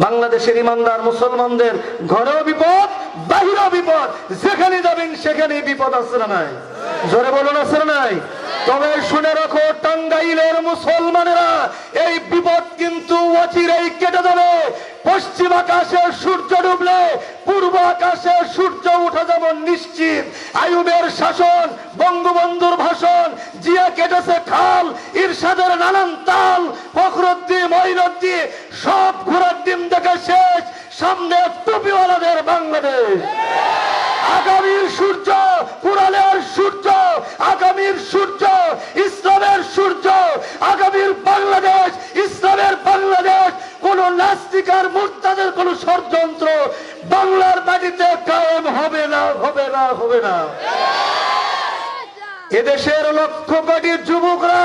বাংলাদেশের ইমানদার মুসলমানদের ঘরেও বিপদ, বাহিরেও বিপদ, যেখানে যাবেন সেখানেই বিপদ আছে না নাই? জোরে বলুন আছে না নাই? তবে শুনে রাখো টাঙ্গাইলের মুসলমানেরা, এই বিপদ কিন্তু অচিরেই কেটে যাবে। পশ্চিম আকাশে সূর্য ডুবলে পূর্ব আকাশে সূর্য উঠে যাব নিশ্চিত। আইয়ুবের শাসন, বঙ্গবন্ধুর ভাষণ, জিয়া কেটেছে খাল, ইরশাদের নানান তাল, ফখরুদ্দিন মঈনুদ্দিন সব ঘোড়ার ডিম দেখে শেষ। সামনে টুপিওয়ালাদের বাংলাদেশ। আগামীর সূর্য কুরআনের সূর্য, আগামীর সূর্য ইসলামের সূর্য, আগামীর বাংলাদেশ ইসলামের বাংলাদেশ। কোন নাস্তিক আর মুরতাদের কোন ষড়যন্ত্র বাংলার মাটিতে কায়েম হবে না, হবে না, হবে না। এদেশের লক্ষ কোটি যুবকরা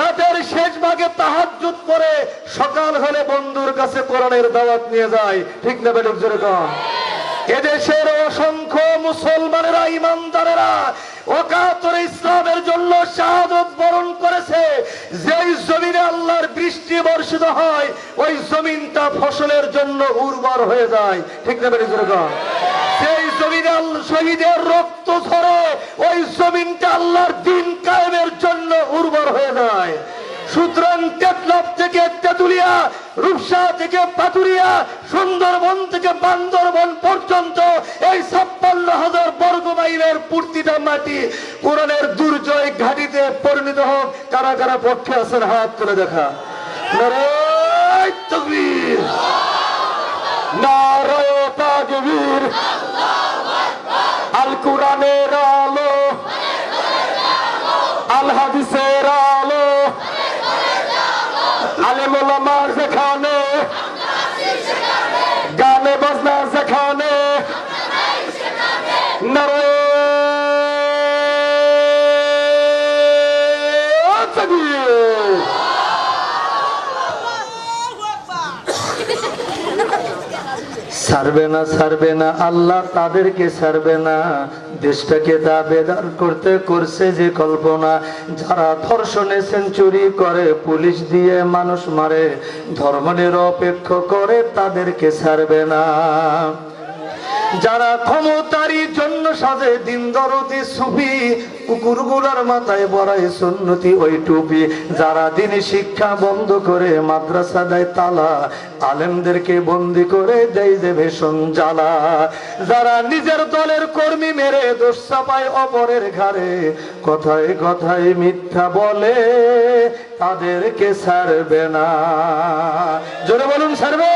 রাতের শেষ ভাগে তাহাজ্জুদ পড়ে সকাল হলে বন্ধুর কাছে কোরআনের দাওয়াত নিয়ে যায়। ঠিক না বেঠিক? জোরে কর। এদেশের অসংখ্য মুসলমানেরা, ইমানদারেরা ওকাতরে ইসলামের জন্য শাহাদত বরণ করেছে। যেই জমিনে আল্লাহর বৃষ্টি বর্ষিত হয় ওই জমিনটা ফসলের জন্য উর্বর হয়ে যায়। ঠিক না বেঠিক? জোরে কর। সেই জমিনে শহীদের রক্ত ঝরে ওই জমিনটা আল্লাহর দ্বীন কায়েমের জন্য উর্বর হয়ে যায়। সুতরাং টেকনাফ থেকে তেতুলিয়া, রূপসা থেকে পাতুরিয়া, সুন্দরবন থেকে বান্দরবন পর্যন্ত এই 56,000 বর্গ মাইলের প্রতিটা মাটি কোরআনের দুর্জয় ঘাটিতে পরিণত হোক। কারা কারা পক্ষে আছেন হাত তুলে দেখা। নারায়ে তাকবীর, নারায়ে তাকবীর। আল কোরআনের আলো, আল হাদিসের আলো, আলেম ওলামার যেখানে, গানে বাজনা যেখানে, নারায়ে তাকবীর। ছাড়বে না, ছাড়বে না, আল্লাহ তাদেরকে ছাড়বে না। দেশটাকে দাবেদার করতে করছে যে কল্পনা। যারা ধর্ষণে সেঞ্চুরি করে, পুলিশ দিয়ে মানুষ মারে, ধর্ম নিরপেক্ষ করে, তাদেরকে ছাড়বে না। যারা ক্ষমতারই জন্য সাজে দিন দরদি সুফি, কুকুরগুলার মাথায় বড়াই সুন্নতি ওই টুপি। যারা দিনী শিক্ষা বন্ধ করে মাদ্রাসা দেয় তালা, আলেমদেরকে বন্দি করে দেয় যে ভীষণ জ্বালা। যারা নিজের দলের কর্মী মেরে দোষ চাপায় অপরের ঘাড়ে, কথায় কথায় মিথ্যা বলে, তাদেরকে ছাড়বে না। জোরে বলুন ছাড়বে?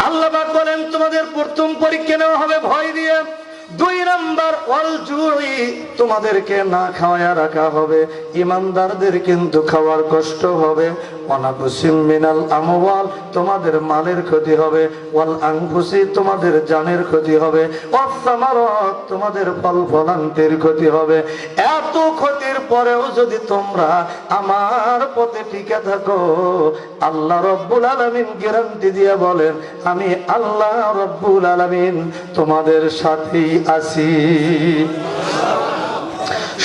আল্লাহ পাক বলেন তোমাদের প্রথম পরীক্ষা নেওয়া হবে ভয় দিয়ে। 2 নাম্বার ওয়াল জুই, তোমাদেরকে না খাওয়ায়া রাখা হবে। ইমানদারদের কিন্তু খাওয়ার কষ্ট হবে। ওয়ানাকুসিম মিনাল আমওয়াল, তোমাদের মালের ক্ষতি হবে। ওয়াল আনফুসি, তোমাদের জানের ক্ষতি হবে। ওয়াস সামারাত, তোমাদের ফল ফলান্তের ক্ষতি হবে। এত ক্ষতির পরেও যদি তোমরা আমার পথে টিকে থাকো, আল্লাহ রব্বুল আলামিন গ্যারান্টি দিয়ে বলেন, আমি আল্লাহ রব্বুল আলামিন তোমাদের সাথেই আছি।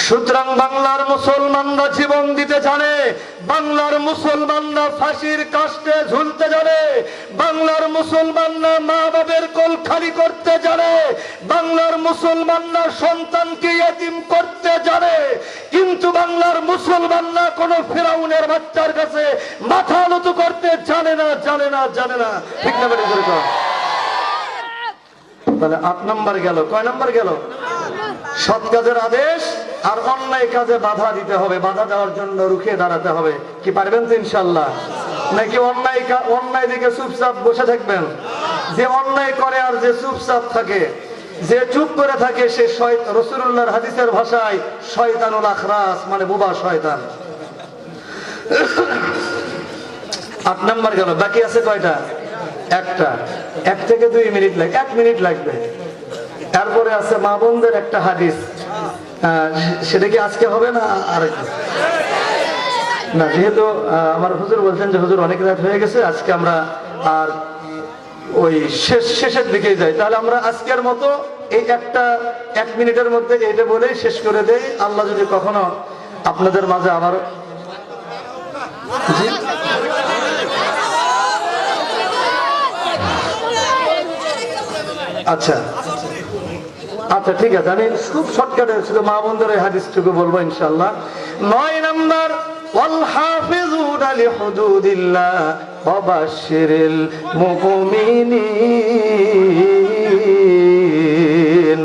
সুতরাং বাংলার মুসলমানরা জীবন দিতে জানে, বাংলার মুসলমানরা ফাঁসির কাস্টে ঝুলতে জানে, বাংলার মুসলমানরা মা বাবার কোল খালি করতে জানে, বাংলার মুসলমানরা সন্তানকে ইয়েতিম করতে জানে, কিন্তু বাংলার মুসলমানরা কোন ফিরাউনের বাচ্চার কাছে মাথা নত করতে জানে না, জানে না, জানে না। ঠিক না বেটি করে? তাহলে 8 নাম্বার গেল। কয় নাম্বার গেল? সৎ কাজের আদেশ আর অন্যায় কাজে বাধা দিতে হবে, বাধা দেওয়ার জন্য রুখে দাঁড়াতে হবে। কি পারবেন তো ইনশাল্লাহ? নাকি অন্যায় দিকে চুপচাপ বসে থাকবেন? যে অন্যায় করে আর যে চুপচাপ থাকে, যে চুপ করে থাকে সে রাসূলুল্লাহর হাদিসের ভাষায় শয়তানুল আখরাস, মানে বোবা শয়তান। 8 নাম্বার গেল। বাকি আছে কয়টা? একটা। 1 থেকে 2 মিনিট লাগবে, 1 মিনিট লাগবে। তারপরে আছে মা বোনদের একটা হাদিস, সেটা কি আজকে হবে না আরেক না? যেহেতু আমার হুজুর বলছেন যে হুজুর অনেক রাত হয়ে গেছে, আজকে আমরা আর ওই শেষের দিকে যাই, তাহলে আমরা আজকের মতো এই 1 মিনিটের মধ্যে এইটা বলেই শেষ করে দেই। আল্লাহ যদি কখনো আপনাদের মাঝে আবার আচ্ছা আচ্ছা ঠিক আছে, আমি খুব শর্টকাটে শুধু মা বোনদের এই হাদিসটুকু বলবো ইনশাআল্লাহ। 9 নাম্বার, ওয়াল হাফিজুনা লিহুদুদিল্লাহ ওয়া বাশশিরিল মুমিনিন।